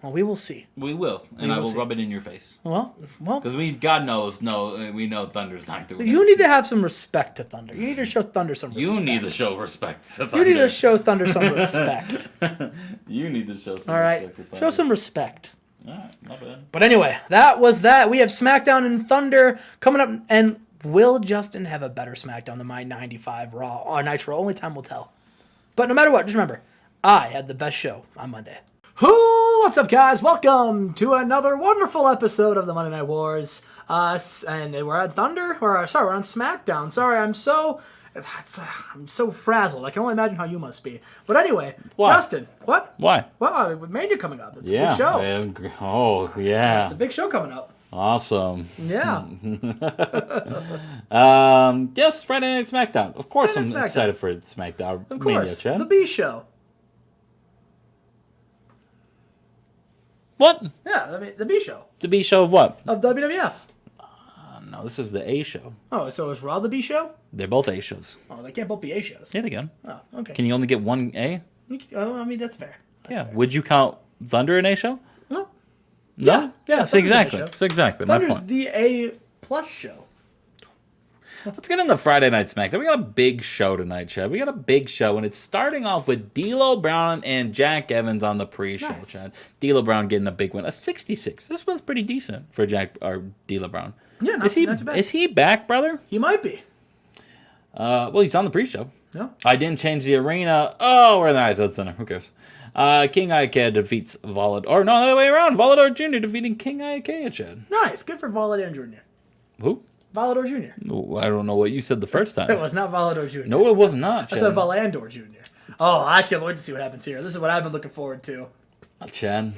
[SPEAKER 1] Well, we will see.
[SPEAKER 2] We will. And I will rub it in your face.
[SPEAKER 1] Well.
[SPEAKER 2] Because God knows, we know Thunder's not doing it.
[SPEAKER 1] You need to have some respect to Thunder. You need to show Thunder some respect.
[SPEAKER 2] You need to show respect to Thunder.
[SPEAKER 1] You need to show Thunder some respect.
[SPEAKER 2] You need to show some
[SPEAKER 1] All right.
[SPEAKER 2] respect to Thunder.
[SPEAKER 1] Show some respect.
[SPEAKER 2] All right, not bad.
[SPEAKER 1] But anyway, that was that. We have SmackDown and Thunder coming up. And will Justin have a better SmackDown than my 95 Raw or Nitro? Only time will tell. But no matter what, just remember, I had the best show on Monday. What's up, guys? Welcome to another wonderful episode of the Monday Night Wars. And we're at Thunder. We're on SmackDown. Sorry, I'm so frazzled. I can only imagine how you must be. But anyway,
[SPEAKER 2] Why?
[SPEAKER 1] Justin, what?
[SPEAKER 2] Why?
[SPEAKER 1] Well, with Mania coming up. It's a big show.
[SPEAKER 2] Oh, yeah.
[SPEAKER 1] It's a big show coming up.
[SPEAKER 2] Awesome.
[SPEAKER 1] Yeah.
[SPEAKER 2] Yes, Friday Night SmackDown. Of course,
[SPEAKER 1] Friday Night
[SPEAKER 2] I'm
[SPEAKER 1] SmackDown.
[SPEAKER 2] excited for SmackDown.
[SPEAKER 1] Of
[SPEAKER 2] Mania,
[SPEAKER 1] course.
[SPEAKER 2] Chad.
[SPEAKER 1] The B show.
[SPEAKER 2] What?
[SPEAKER 1] Yeah, the B show.
[SPEAKER 2] The B show of what?
[SPEAKER 1] Of WWF.
[SPEAKER 2] No, this is the A show.
[SPEAKER 1] Oh, so is Raw the B show?
[SPEAKER 2] They're both A shows.
[SPEAKER 1] Oh, they can't both be A shows.
[SPEAKER 2] Yeah, they can.
[SPEAKER 1] Oh, okay.
[SPEAKER 2] Can you only get one A?
[SPEAKER 1] Oh, I mean, that's fair.
[SPEAKER 2] Yeah. Would you count Thunder an A show?
[SPEAKER 1] No.
[SPEAKER 2] No?
[SPEAKER 1] Yeah,
[SPEAKER 2] That's
[SPEAKER 1] Thunder's an A
[SPEAKER 2] exactly.
[SPEAKER 1] show.
[SPEAKER 2] That's exactly my
[SPEAKER 1] Thunder's
[SPEAKER 2] point.
[SPEAKER 1] the A plus show.
[SPEAKER 2] Let's get into Friday Night SmackDown. We got a big show tonight, Chad. We got a big show, and it's starting off with D'Lo Brown and Jack Evans on the pre-show,
[SPEAKER 1] Nice.
[SPEAKER 2] Chad. D'Lo Brown getting a big win, a 66. This was pretty decent for D'Lo Brown.
[SPEAKER 1] Yeah, not too bad.
[SPEAKER 2] Is he back, brother?
[SPEAKER 1] He might be.
[SPEAKER 2] Well, he's on the pre-show.
[SPEAKER 1] No.
[SPEAKER 2] I didn't change the arena. Oh, we're in the Izod Center. Who cares? King Iakea defeats Volador. Or no, the other way around. Volador Jr. defeating King Iakea, Chad.
[SPEAKER 1] Nice. Good for Volador Jr.
[SPEAKER 2] Who?
[SPEAKER 1] Volador Jr.
[SPEAKER 2] No, I don't know what you said the first
[SPEAKER 1] It
[SPEAKER 2] time.
[SPEAKER 1] was not Volador Jr.
[SPEAKER 2] No, it was not,
[SPEAKER 1] I
[SPEAKER 2] Chad.
[SPEAKER 1] said Volandor Jr. Oh, I can't wait to see what happens here. This is what I've been looking forward to.
[SPEAKER 2] Chad,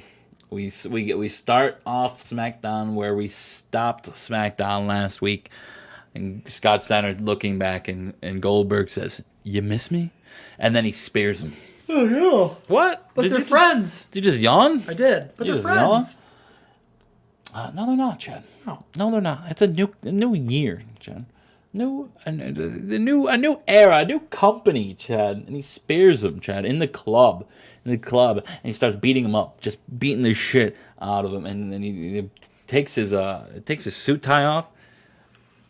[SPEAKER 2] we start off SmackDown where we stopped SmackDown last week, and Scott Steiner looking back, and Goldberg says, "You miss me?" And then he spears him.
[SPEAKER 1] Oh, no.
[SPEAKER 2] What?
[SPEAKER 1] But they're friends.
[SPEAKER 2] Did you just yawn?
[SPEAKER 1] I did. But
[SPEAKER 2] You
[SPEAKER 1] they're
[SPEAKER 2] just yawn?
[SPEAKER 1] friends.
[SPEAKER 2] No, they're not, Chad. No, they're not. It's a new year, Chad. A new era, a new company, Chad. And he spears him, Chad, in the club, and he starts beating him up, just beating the shit out of him, and then he takes his suit tie off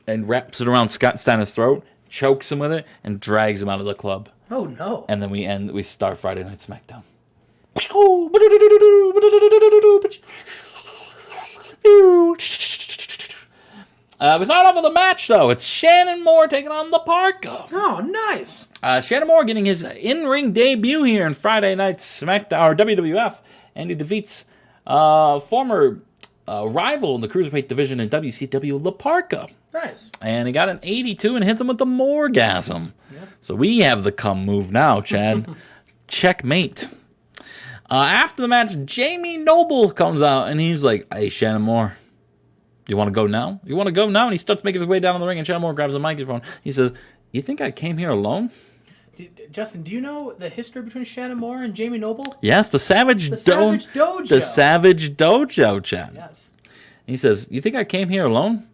[SPEAKER 2] and wraps it around Scott Steiner's throat, chokes him with it, and drags him out of the club.
[SPEAKER 1] Oh no!
[SPEAKER 2] And then we start Friday Night SmackDown. We start off with a match, though. It's Shannon Moore taking on La Parka.
[SPEAKER 1] Oh, nice.
[SPEAKER 2] Shannon Moore getting his in-ring debut here in Friday Night SmackDown, or WWF, and he defeats former rival in the Cruiserweight division in WCW, La Parka.
[SPEAKER 1] Nice.
[SPEAKER 2] And he got an 82 and hits him with the Morgasm. Yep. So we have the come move now, Chad. Checkmate. After the match, Jamie Noble comes out, and he's like, hey, Shannon Moore, you want to go now? You want to go now? And he starts making his way down the ring, and Shannon Moore grabs the microphone. He says, you think I came here alone?
[SPEAKER 1] Justin, do you know the history between Shannon Moore and Jamie Noble?
[SPEAKER 2] Yes, the Savage
[SPEAKER 1] Dojo.
[SPEAKER 2] The Savage Dojo, Chad.
[SPEAKER 1] Yes.
[SPEAKER 2] He says, you think I came here alone?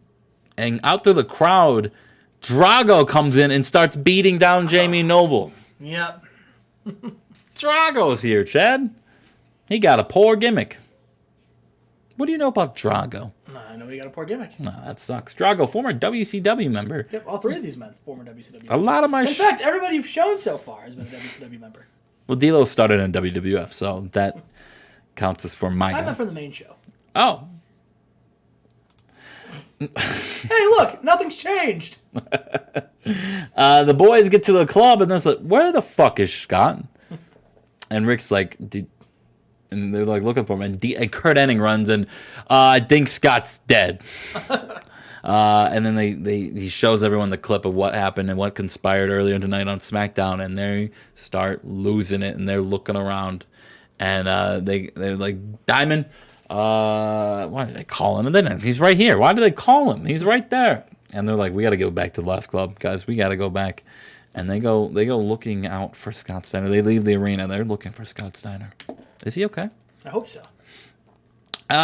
[SPEAKER 2] And out through the crowd, Drago comes in and starts beating down Jamie Noble.
[SPEAKER 1] Yep.
[SPEAKER 2] Drago's here, Chad. He got a poor gimmick. What do you know about Drago?
[SPEAKER 1] I know he got a poor gimmick.
[SPEAKER 2] No, that sucks. Drago, former WCW member.
[SPEAKER 1] Yep, all three of these men, former WCW members.
[SPEAKER 2] A lot of my...
[SPEAKER 1] In fact, everybody you've shown so far has been a WCW member.
[SPEAKER 2] Well, D'Lo started in WWF, so that counts as for my guy.
[SPEAKER 1] I'm not from the main show.
[SPEAKER 2] Oh.
[SPEAKER 1] Hey, look, nothing's changed.
[SPEAKER 2] The boys get to the club, and they're like, where the fuck is Scott? And Rick's like... And they're like looking for him, and Kurt Hennig runs, and I think Scott's dead. And then he shows everyone the clip of what happened and what conspired earlier tonight on SmackDown, and they start losing it, and they're looking around, and they're like, Diamond, why did they call him? And then he's right here. Why did they call him? He's right there. And they're like, we got to go back to the last club, guys. We got to go back. And they go looking out for Scott Steiner. They leave the arena. They're looking for Scott Steiner. Is he okay?
[SPEAKER 1] I hope so.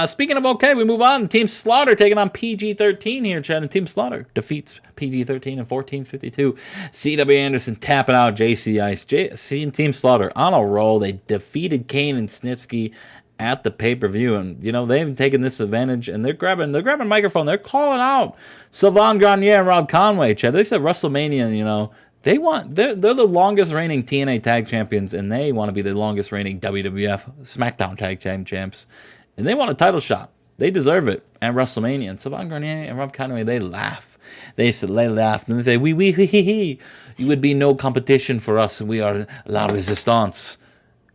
[SPEAKER 2] Speaking of okay, we move on. Team Slaughter taking on PG-13 here, Chad. And Team Slaughter defeats PG-13 in 14:52. C.W. Anderson tapping out JC Ice. Team Slaughter on a roll. They defeated Kane and Snitsky at the pay-per-view. And, you know, they've taken this advantage, and they're grabbing a microphone. They're calling out Sylvain Grenier and Rob Conway, Chad. They said WrestleMania, you know, they're the longest reigning TNA tag champions, and they want to be the longest reigning WWF SmackDown tag team champs, and they want a title shot. They deserve it at WrestleMania. And Sylvain Grenier and Rob Conway, they laugh. They laugh, and they say, we, you would be no competition for us. We are la resistance.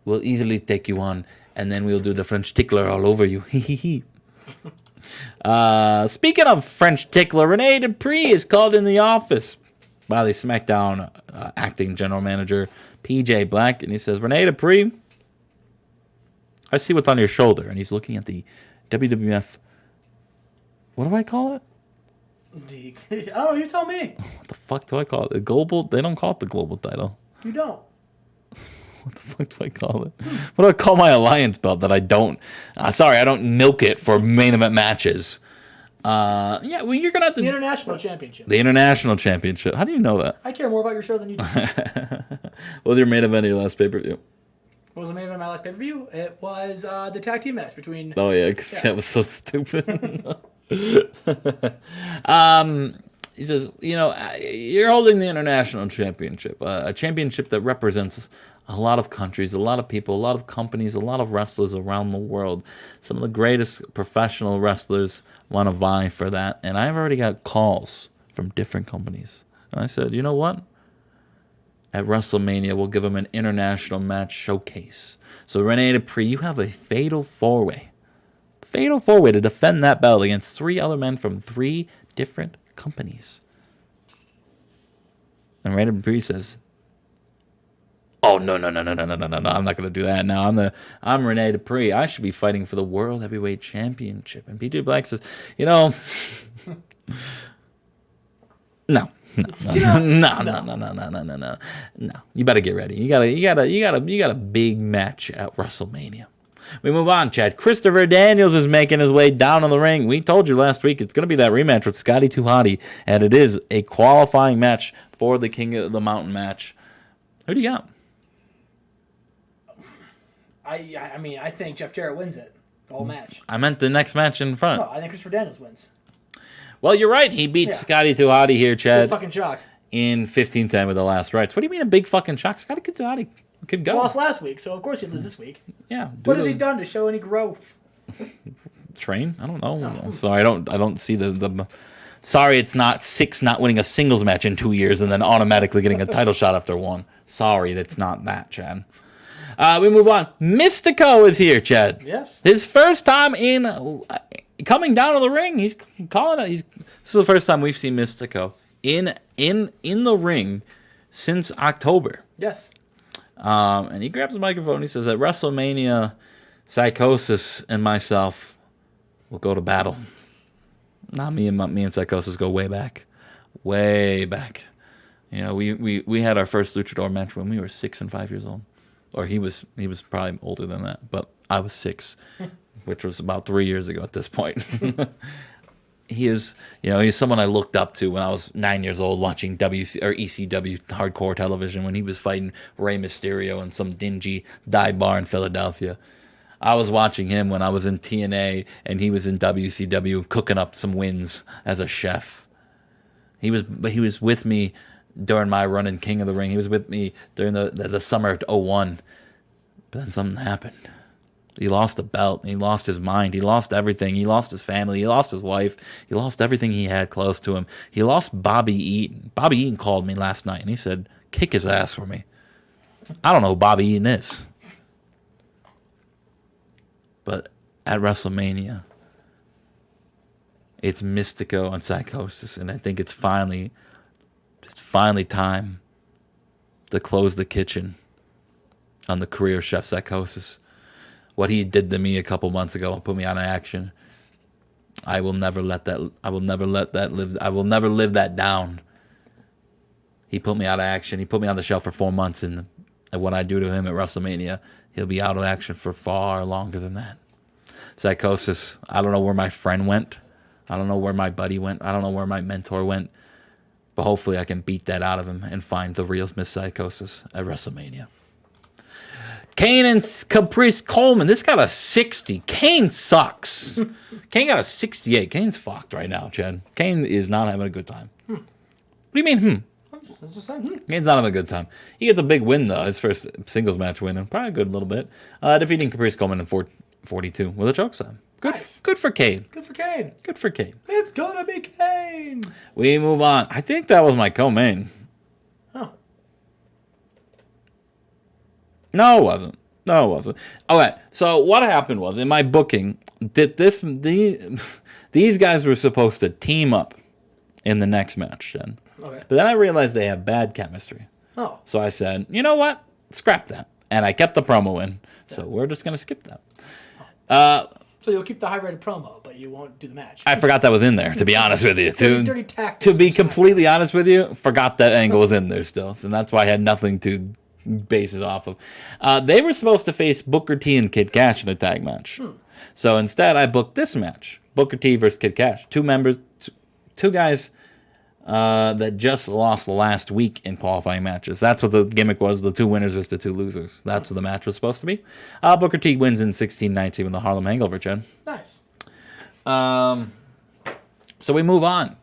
[SPEAKER 2] We'll easily take you on, and then we'll do the French tickler all over you. Speaking of French tickler, Rene Dupree is called in the office by the SmackDown acting general manager, PJ Black, and he says, Rene Dupree, I see what's on your shoulder. And he's looking at the WWF, what do I call it?
[SPEAKER 1] I don't know, you tell me.
[SPEAKER 2] What the fuck do I call it? The global, they don't call it the global title.
[SPEAKER 1] You don't.
[SPEAKER 2] What the fuck do I call it? What do I call my alliance belt that I don't, I don't milk it for main event matches? Yeah, well, you're gonna have to.
[SPEAKER 1] The International Championship.
[SPEAKER 2] The International Championship. How do you know that?
[SPEAKER 1] I care more about your show than you do.
[SPEAKER 2] What was your main event of your last pay-per-view?
[SPEAKER 1] What was the main event of my last pay-per-view? It was the tag team match between...
[SPEAKER 2] Oh, yeah, because that was so stupid. He says, you know, you're holding the International Championship, a championship that represents a lot of countries, a lot of people, a lot of companies, a lot of wrestlers around the world. Some of the greatest professional wrestlers want to vie for that. And I've already got calls from different companies. And I said, you know what? At WrestleMania, we'll give them an international match showcase. So, Rene Dupree, you have a fatal four-way to defend that belt against three other men from three different companies. And Rene Dupree says, oh, no, I'm not going to do that now. I'm Rene Dupree. I should be fighting for the World Heavyweight Championship. And PJ Black says, you know, no. You better get ready. You got a big match at WrestleMania. We move on, Chad. Christopher Daniels is making his way down in the ring. We told you last week it's going to be that rematch with Scotty 2 Hotty, and it is a qualifying match for the King of the Mountain match. Who do you got?
[SPEAKER 1] I mean, I think Jeff Jarrett wins it. The whole match.
[SPEAKER 2] I meant the next match in front.
[SPEAKER 1] No, I think Christopher Daniels wins.
[SPEAKER 2] Well, you're right. He beat Scotty 2 Hotty here, Chad.
[SPEAKER 1] Fucking shock.
[SPEAKER 2] in 15-10 with the last rights. What do you mean a big fucking shock? Scotty could go.
[SPEAKER 1] Lost last week, so of course he'd lose this week.
[SPEAKER 2] Yeah.
[SPEAKER 1] What has he done to show any growth?
[SPEAKER 2] Train? I don't know. Sorry, I don't see the. Sorry, it's not Six not winning a singles match in 2 years and then automatically getting a title shot after one. Sorry, that's not that, Chad. We move on. Mystico is here, Chad.
[SPEAKER 1] Yes.
[SPEAKER 2] His first time in coming down to the ring. He's calling it. This is the first time we've seen Mystico in the ring since October.
[SPEAKER 1] Yes.
[SPEAKER 2] And he grabs the microphone and he says, at WrestleMania, Psychosis and myself will go to battle. Not me and Psychosis go way back. Way back. You know, we had our first luchador match when we were 6 and 5 years old. Or he was probably older than that, but I was 6, which was about 3 years ago at this point. He's someone I looked up to when I was 9 years old watching ECW hardcore television when he was fighting Rey Mysterio in some dingy dive bar in Philadelphia. I was watching him when I was in TNA and he was in WCW cooking up some wins as a chef. He was with me during my run in King of the Ring. He was with me during the summer of 2001. But then something happened. He lost the belt. He lost his mind. He lost everything. He lost his family. He lost his wife. He lost everything he had close to him. He lost Bobby Eaton. Bobby Eaton called me last night and he said, kick his ass for me. I don't know who Bobby Eaton is. But at WrestleMania, it's Mystico and Psychosis, and I think it's finally time to close the kitchen on the career of Chef Psychosis. What he did to me a couple months ago and put me out of action, I will never let that live. I will never live that down. He put me out of action. He put me on the shelf for 4 months, and what I do to him at WrestleMania, he'll be out of action for far longer than that. Psychosis, I don't know where my friend went. I don't know where my buddy went. I don't know where my mentor went. But hopefully I can beat that out of him and find the real Miss Psychosis at WrestleMania. Kane and Caprice Coleman. This got a 60. Kane sucks. Kane got a 68. Kane's fucked right now, Chad. Kane is not having a good time. What do you mean, Kane's not having a good time. He gets a big win, though. His first singles match win. And probably a good little bit. Defeating Caprice Coleman in 42 with a choke slam. Good,
[SPEAKER 1] nice.
[SPEAKER 2] Good for Kane.
[SPEAKER 1] Good for Kane.
[SPEAKER 2] Good for Kane.
[SPEAKER 1] It's gonna be Kane.
[SPEAKER 2] We move on. I think that was my co-main.
[SPEAKER 1] Oh.
[SPEAKER 2] No, it wasn't. Okay, so what happened was, in my booking, these guys were supposed to team up in the next match, then.
[SPEAKER 1] Okay.
[SPEAKER 2] But then I realized they have bad chemistry.
[SPEAKER 1] Oh.
[SPEAKER 2] So I said, you know what? Scrap that. And I kept the promo in. So we're just going to skip that.
[SPEAKER 1] So you'll keep the high-rated promo, but you won't do the match.
[SPEAKER 2] I forgot that was in there, to be honest with you.
[SPEAKER 1] Dirty tactics.
[SPEAKER 2] To be completely honest with you, forgot that angle was in there still. And that's why I had nothing to base it off of. They were supposed to face Booker T and Kid Cash in a tag match. So instead, I booked this match. Booker T versus Kid Cash. Two guys that just lost last week in qualifying matches. That's what the gimmick was, the 2 winners versus the 2 losers. That's what the match was supposed to be. Booker T wins in 16-19 with the Harlem Hangover, Chad.
[SPEAKER 1] Nice.
[SPEAKER 2] So we move on.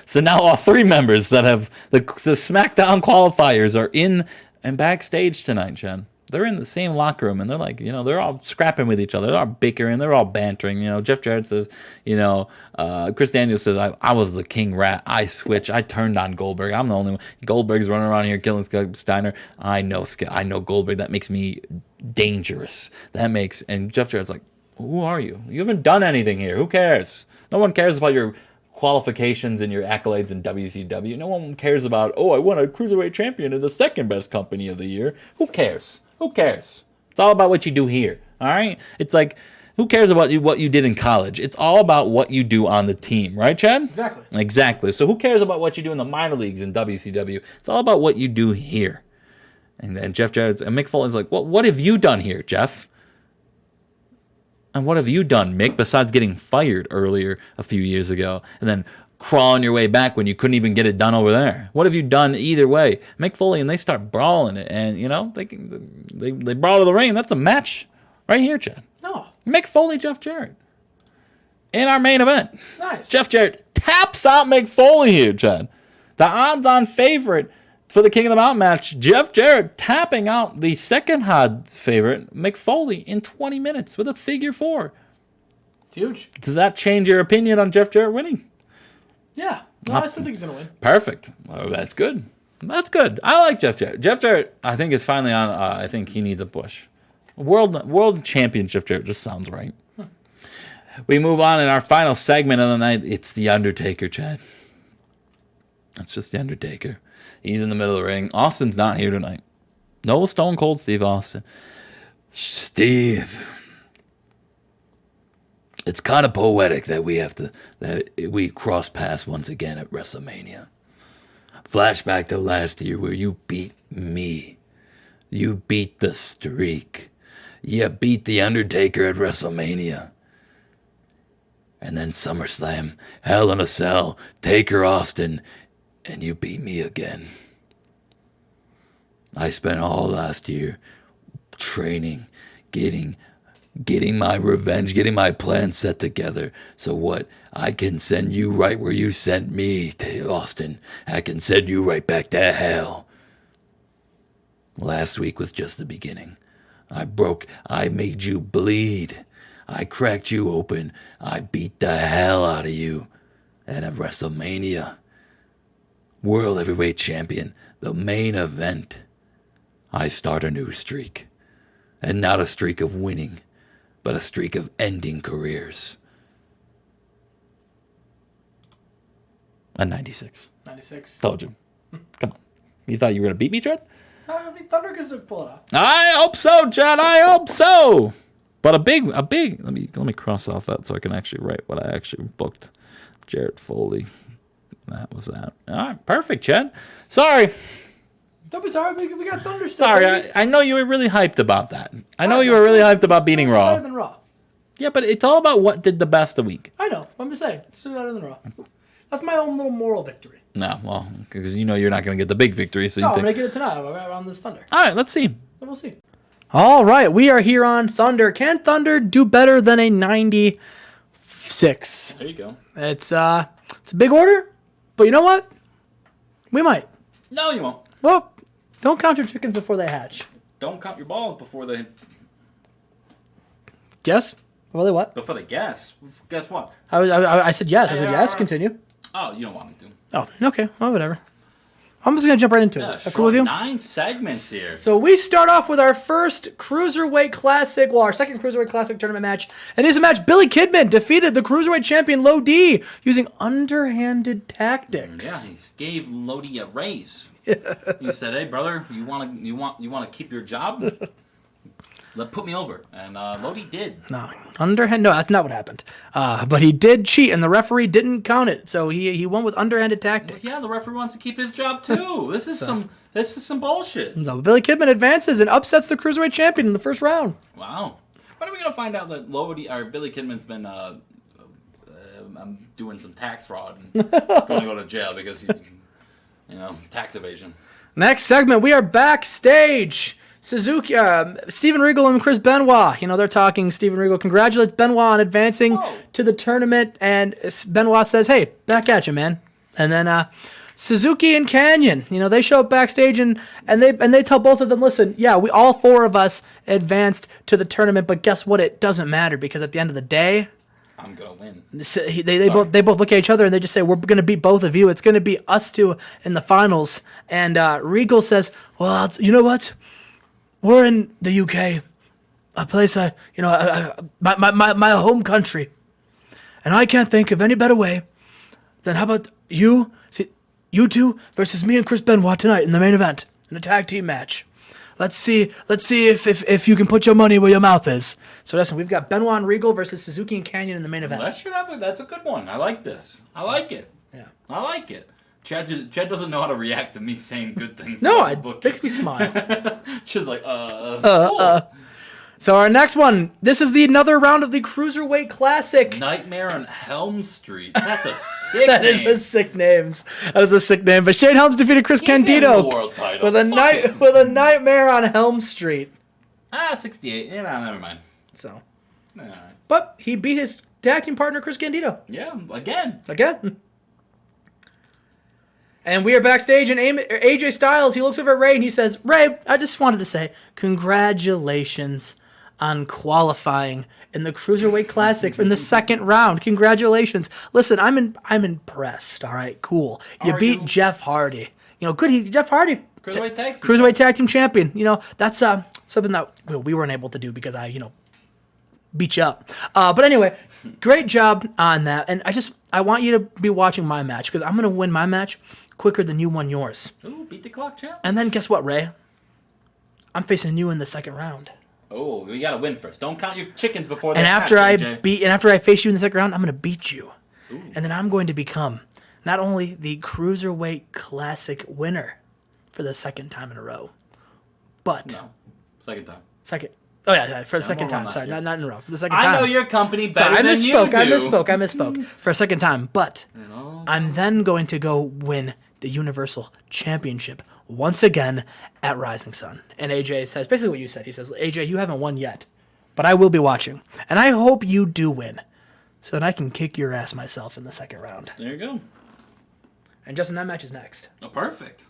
[SPEAKER 2] So now all 3 members that have the SmackDown qualifiers are in and backstage tonight, Chad. They're in the same locker room, and they're like, they're all scrapping with each other. They're all bickering. They're all bantering. Jeff Jarrett says, Chris Daniels says, I was the king rat. I switched. I turned on Goldberg. I'm the only one. Goldberg's running around here killing Steiner. I know Goldberg. That makes me dangerous. And Jeff Jarrett's like, who are you? You haven't done anything here. Who cares? No one cares about your qualifications and your accolades in WCW. No one cares about, I won a Cruiserweight champion in the second best company of the year. Who cares? Who cares? It's all about what you do here, all right? It's like, who cares about what you did in college? It's all about what you do on the team, right, Chad? Exactly. So who cares about what you do in the minor leagues in WCW? It's all about what you do here. And then Jeff Jarrett and Mick Foley's like, what have you done here, Jeff? And what have you done, Mick, besides getting fired earlier a few years ago and then crawling your way back when you couldn't even get it done over there? What have you done either way? Mick Foley and they start brawling it, and they brawl to the ring. That's a match right here, Chad.
[SPEAKER 1] No.
[SPEAKER 2] Mick Foley, Jeff Jarrett. In our main event.
[SPEAKER 1] Nice.
[SPEAKER 2] Jeff Jarrett taps out Mick Foley here, Chad. The odds-on favorite for the King of the Mountain match, Jeff Jarrett tapping out the second odds favorite, Mick Foley, in 20 minutes with a figure 4.
[SPEAKER 1] It's huge.
[SPEAKER 2] Does that change your opinion on Jeff Jarrett winning?
[SPEAKER 1] Yeah. No, I still think he's going to win.
[SPEAKER 2] Perfect. Well, that's good. That's good. I like Jeff Jarrett. Jeff Jarrett, I think, is finally on. I think he needs a push. World champion Jeff Jarrett just sounds right. We move on in our final segment of the night. It's The Undertaker, Chad. It's just The Undertaker. He's in the middle of the ring. Austin's not here tonight. No Stone Cold Steve Austin. Steve. It's kind of poetic that we cross paths once again at WrestleMania. Flashback to last year where you beat me. You beat the streak. You beat The Undertaker at WrestleMania. And then SummerSlam, Hell in a Cell, Taker Austin, and you beat me again. I spent all last year training, getting my revenge, getting my plan set together. So what? I can send you right where you sent me to Austin. I can send you right back to hell. Last week was just the beginning. I made you bleed. I cracked you open. I beat the hell out of you. And at WrestleMania, World Heavyweight Champion, the main event, I start a new streak. And not a streak of winning, but a streak of ending careers. A 96.
[SPEAKER 1] 96.
[SPEAKER 2] Told you. Come on. You thought you were going to beat me, Chad?
[SPEAKER 1] I mean, Thunder could pull it off.
[SPEAKER 2] I hope so, Chad. I hope so. But a big. Let me cross off that so I can actually write what I actually booked. Jarrett Foley. That was that. All right, perfect, Chad. Sorry.
[SPEAKER 1] Don't be sorry. We got Thunder stuff.
[SPEAKER 2] Sorry, I know you were really hyped about that. I know you were really hyped about beating Raw.
[SPEAKER 1] Better than Raw.
[SPEAKER 2] Yeah, but it's all about what did the best of the week.
[SPEAKER 1] I know. I'm just saying. It's still better than Raw. That's my own little moral victory.
[SPEAKER 2] No, well, because you know you're not going to get the big victory. So
[SPEAKER 1] No,
[SPEAKER 2] you
[SPEAKER 1] I'm
[SPEAKER 2] think,
[SPEAKER 1] going to get it tonight around this Thunder.
[SPEAKER 2] all right, let's see.
[SPEAKER 1] We'll see. All right, we are here on Thunder. Can Thunder do better than a 96?
[SPEAKER 2] There you go.
[SPEAKER 1] It's a big order, but you know what? We might.
[SPEAKER 2] No, you won't.
[SPEAKER 1] Well, don't count your chickens before they hatch.
[SPEAKER 2] Don't count your balls before they
[SPEAKER 1] Guess? Before they what?
[SPEAKER 2] guess. Guess what?
[SPEAKER 1] I said yes. I said yes. Continue.
[SPEAKER 2] Oh, you don't want me to.
[SPEAKER 1] Oh, okay. Well, whatever. I'm just going to jump right into
[SPEAKER 2] Yeah,
[SPEAKER 1] it. Cool with you?
[SPEAKER 2] 9 segments here.
[SPEAKER 1] So we start off with our first Cruiserweight Classic, our second Cruiserweight Classic tournament match. And it's a match Billy Kidman defeated the Cruiserweight champion Lodi using underhanded tactics.
[SPEAKER 2] Yeah, he gave Lodi a raise. He said, "Hey, brother, you want to keep your job? Put me over." And Lodi did.
[SPEAKER 1] No, underhand. No, that's not what happened. But he did cheat, and the referee didn't count it. So he went with underhanded tactics.
[SPEAKER 2] Yeah, the referee wants to keep his job too. This is some bullshit.
[SPEAKER 1] So Billy Kidman advances and upsets the Cruiserweight champion in the first round.
[SPEAKER 2] Wow. When are we gonna find out that Billy Kidman's been doing some tax fraud and going to go to jail because he's tax evasion?
[SPEAKER 1] Next segment, we are backstage. Suzuki, Steven Regal and Chris Benoit. They're talking. Steven Regal congratulates Benoit on advancing to the tournament, and Benoit says, "Hey, back at you, man." And then Suzuki and Canyon, they show up backstage and they tell both of them, "Listen, yeah, we all 4 of us advanced to the tournament, but guess what? It doesn't matter because at the end of the day,
[SPEAKER 2] I'm gonna win."
[SPEAKER 1] They both look at each other and they just say, "We're gonna beat both of you. It's gonna be us 2 in the finals." And Regal says, "Well, you know what? We're in the UK, a place my home country, and I can't think of any better way than how about you two versus me and Chris Benoit tonight in the main event in a tag team match. Let's see if you can put your money where your mouth is." So listen, we've got Benoit and Regal versus Suzuki and Canyon in the main event.
[SPEAKER 2] That's a good one. I like this. I like it.
[SPEAKER 1] Yeah,
[SPEAKER 2] I like it. Chad doesn't know how to react to me saying good things.
[SPEAKER 1] No, it makes me smile.
[SPEAKER 2] She's like,
[SPEAKER 1] cool. So our next one, this is another round of the Cruiserweight Classic.
[SPEAKER 2] Nightmare on Helm Street. That's a sick
[SPEAKER 1] That
[SPEAKER 2] name.
[SPEAKER 1] is a sick name. That is a sick name. But Shane Helms defeated Chris Candido
[SPEAKER 2] the world title.
[SPEAKER 1] with a Nightmare on Helm Street.
[SPEAKER 2] 68. Yeah, never mind.
[SPEAKER 1] So,
[SPEAKER 2] All right.
[SPEAKER 1] but he beat his tag team partner Chris Candido
[SPEAKER 2] Yeah, again.
[SPEAKER 1] again. And we are backstage, and AJ Styles, he looks over at Ray, and he says, Ray, I just wanted to say congratulations on qualifying in the Cruiserweight Classic in the second round. Congratulations. Listen, I'm impressed, all right? Cool. You beat Jeff Hardy. Good. Jeff Hardy. Cruiserweight Tag Team Champion. That's something that we weren't able to do because I beat you up. But anyway, great job on that. And I want you to be watching my match because I'm going to win my match quicker than you won yours.
[SPEAKER 2] Ooh, beat the clock, champ.
[SPEAKER 1] And then guess what, Ray? I'm facing you in the second round.
[SPEAKER 2] Oh, we got to win first. Don't count your chickens before they
[SPEAKER 1] And
[SPEAKER 2] hatch,
[SPEAKER 1] after I face you in the second round, I'm going to beat you.
[SPEAKER 2] Ooh.
[SPEAKER 1] And then I'm going to become not only the Cruiserweight Classic winner for the second time in a row, but
[SPEAKER 2] No, second time.
[SPEAKER 1] Oh, yeah, for the second time. Sorry, not in a row. For the second time.
[SPEAKER 2] I know your company better
[SPEAKER 1] Sorry,
[SPEAKER 2] than you do.
[SPEAKER 1] I misspoke. For a second time. But I'm then going to go win the Universal Championship once again at Rising Sun. And AJ says, basically what you said. He says, AJ, you haven't won yet, but I will be watching. And I hope you do win so that I can kick your ass myself in the second round.
[SPEAKER 2] There you go.
[SPEAKER 1] And Justin, that match is next.
[SPEAKER 2] Oh, perfect.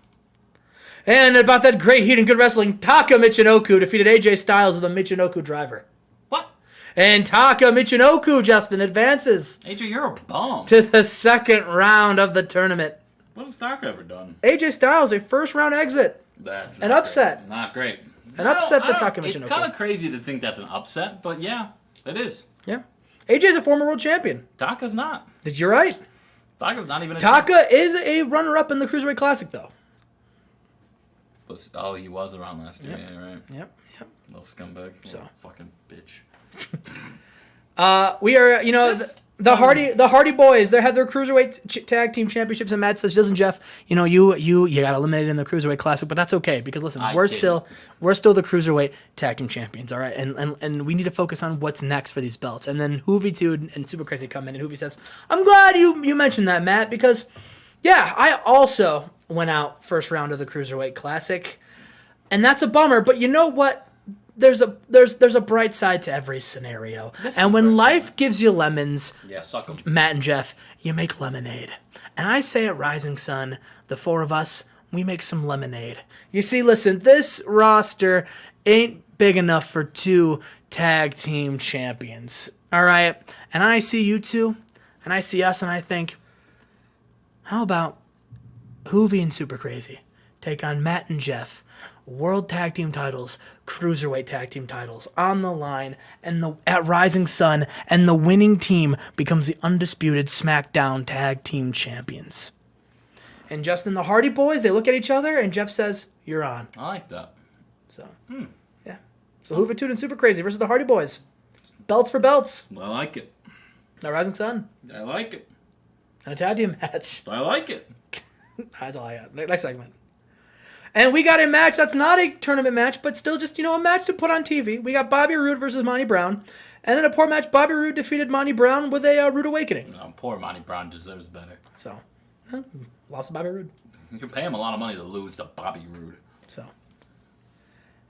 [SPEAKER 1] And about that great heat and good wrestling, Taka Michinoku defeated AJ Styles with a Michinoku driver.
[SPEAKER 2] What?
[SPEAKER 1] And Taka Michinoku, Justin, advances
[SPEAKER 2] AJ, you're a bum.
[SPEAKER 1] to the second round of the tournament.
[SPEAKER 2] What has Taka ever done?
[SPEAKER 1] AJ Styles, a first-round exit.
[SPEAKER 2] That's
[SPEAKER 1] an upset.
[SPEAKER 2] Great. Not great.
[SPEAKER 1] An upset to Taka Michinoku.
[SPEAKER 2] It's kind of crazy to think that's an upset, but yeah, it is.
[SPEAKER 1] Yeah. AJ's a former world champion.
[SPEAKER 2] Taka's not.
[SPEAKER 1] You're right.
[SPEAKER 2] Taka's not even a
[SPEAKER 1] Taka is a runner-up in the Cruiserweight Classic, though.
[SPEAKER 2] Oh, he was around last year.
[SPEAKER 1] Yep.
[SPEAKER 2] Yeah, right.
[SPEAKER 1] Yep.
[SPEAKER 2] Little scumbag.
[SPEAKER 1] So
[SPEAKER 2] fucking bitch.
[SPEAKER 1] We are, the Hardy Boys. They have their Cruiserweight Tag Team Championships, and Matt says, "Listen, Jeff, you got eliminated in the Cruiserweight Classic, but that's okay because listen, we're still the Cruiserweight Tag Team Champions, all right, and we need to focus on what's next for these belts." And then Hoovy2 and Super Crazy come in, and Hoovy says, "I'm glad you mentioned that, Matt, because yeah, I also went out first round of the Cruiserweight Classic, and that's a bummer. But you know what? There's a bright side to every scenario. And when life gives you lemons,
[SPEAKER 2] suck 'em.
[SPEAKER 1] Matt and Jeff, you make lemonade. And I say at Rising Sun, the four of us, we make some lemonade. You see, listen, this roster ain't big enough for two tag team champions. All right? And I see you two, and I see us, and I think, how about Hoovy and Super Crazy take on Matt and Jeff? World Tag Team titles, Cruiserweight Tag Team titles on the line, and at Rising Sun, and the winning team becomes the undisputed SmackDown Tag Team Champions. And Justin, the Hardy Boys, they look at each other, and Jeff says, "You're on."
[SPEAKER 2] I like that.
[SPEAKER 1] So, yeah. So Hoovitude and Super Crazy versus the Hardy Boys. Belts for belts.
[SPEAKER 2] I like it.
[SPEAKER 1] At Rising Sun.
[SPEAKER 2] I like it.
[SPEAKER 1] And a tag team match.
[SPEAKER 2] I like it.
[SPEAKER 1] That's all I got. Next segment. And we got a match that's not a tournament match, but still just, a match to put on TV. We got Bobby Roode versus Monty Brown. And in a poor match, Bobby Roode defeated Monty Brown with a Rude Awakening.
[SPEAKER 2] No, poor Monty Brown deserves better.
[SPEAKER 1] So, lost to Bobby Roode.
[SPEAKER 2] You can pay him a lot of money to lose to Bobby Roode.
[SPEAKER 1] So.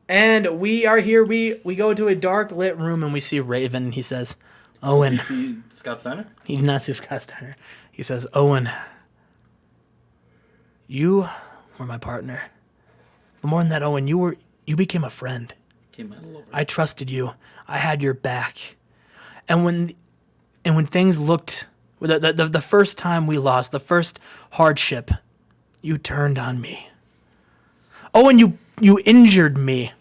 [SPEAKER 1] And we are here. We go into a dark lit room and we see Raven. He says, "Owen."
[SPEAKER 2] Did you see Scott Steiner?
[SPEAKER 1] He did not see Scott Steiner. He says, "Owen, you were my partner. But more than that, Owen, you became a friend. I trusted you. I had your back. And when things looked, the first time we lost, the first hardship, you turned on me. Owen, you injured me.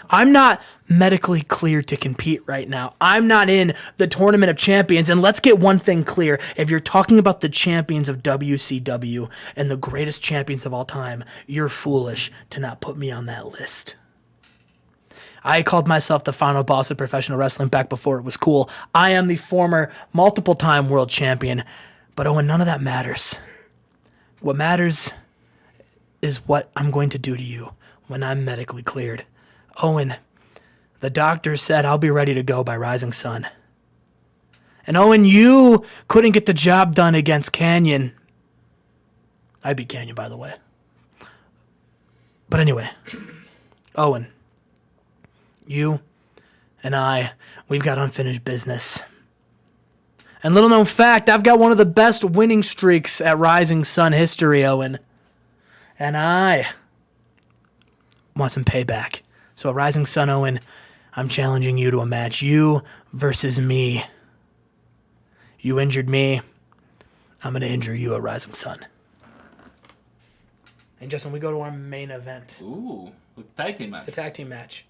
[SPEAKER 1] I'm not medically cleared to compete right now. I'm not in the Tournament of Champions. And let's get one thing clear. If you're talking about the champions of WCW and the greatest champions of all time, you're foolish to not put me on that list. I called myself the final boss of professional wrestling back before it was cool. I am the former multiple-time world champion. But Owen, none of that matters. What matters is what I'm going to do to you when I'm medically cleared. Owen, the doctor said I'll be ready to go by Rising Sun. And Owen, you couldn't get the job done against Canyon. I beat Canyon, by the way. But anyway, Owen, you and we've got unfinished business. And little known fact, I've got one of the best winning streaks at Rising Sun history, Owen. And I want some payback. So, Rising Sun Owen, I'm challenging you to a match. You versus me. You injured me. I'm going to injure you at Rising Sun. And Justin, we go to our main event.
[SPEAKER 2] Ooh, the tag team match.
[SPEAKER 1] The tag team match.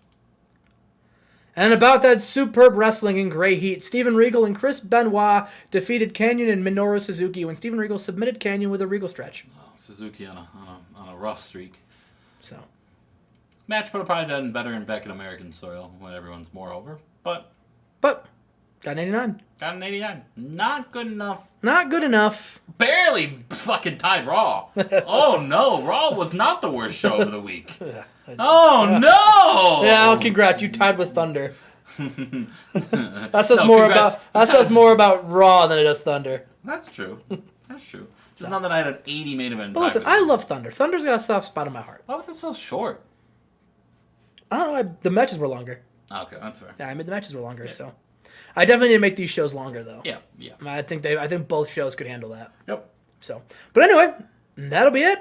[SPEAKER 1] And about that superb wrestling in Gray Heat, Steven Regal and Chris Benoit defeated Canyon and Minoru Suzuki when Steven Regal submitted Canyon with a Regal stretch.
[SPEAKER 2] Oh, Suzuki on a rough streak.
[SPEAKER 1] So,
[SPEAKER 2] Match would have probably done better back in American soil when everyone's more over. But
[SPEAKER 1] got an 89.
[SPEAKER 2] got an 89. Not good enough.
[SPEAKER 1] Not good enough.
[SPEAKER 2] Barely fucking tied Raw. Oh no, Raw was not the worst show of the week. Oh no!
[SPEAKER 1] Yeah, congrats, you tied with Thunder. That says more about Raw than it does Thunder.
[SPEAKER 2] That's true. That's true. It's just not that I had an 80 main event.
[SPEAKER 1] But listen, I love Thunder. Thunder's got a soft spot in my heart.
[SPEAKER 2] Why was it so short?
[SPEAKER 1] I don't know. The matches were longer.
[SPEAKER 2] Okay, that's fair.
[SPEAKER 1] Yeah, I mean the matches were longer, so I definitely need to make these shows longer though.
[SPEAKER 2] Yeah.
[SPEAKER 1] I think both shows could handle that.
[SPEAKER 2] Yep.
[SPEAKER 1] So, but anyway, that'll be it.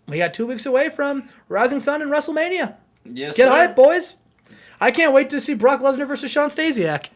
[SPEAKER 1] We got 2 weeks away from Rising Sun and WrestleMania.
[SPEAKER 2] Yes.
[SPEAKER 1] Get
[SPEAKER 2] sir.
[SPEAKER 1] hyped, boys! I can't wait to see Brock Lesnar versus Shawn Stasiak.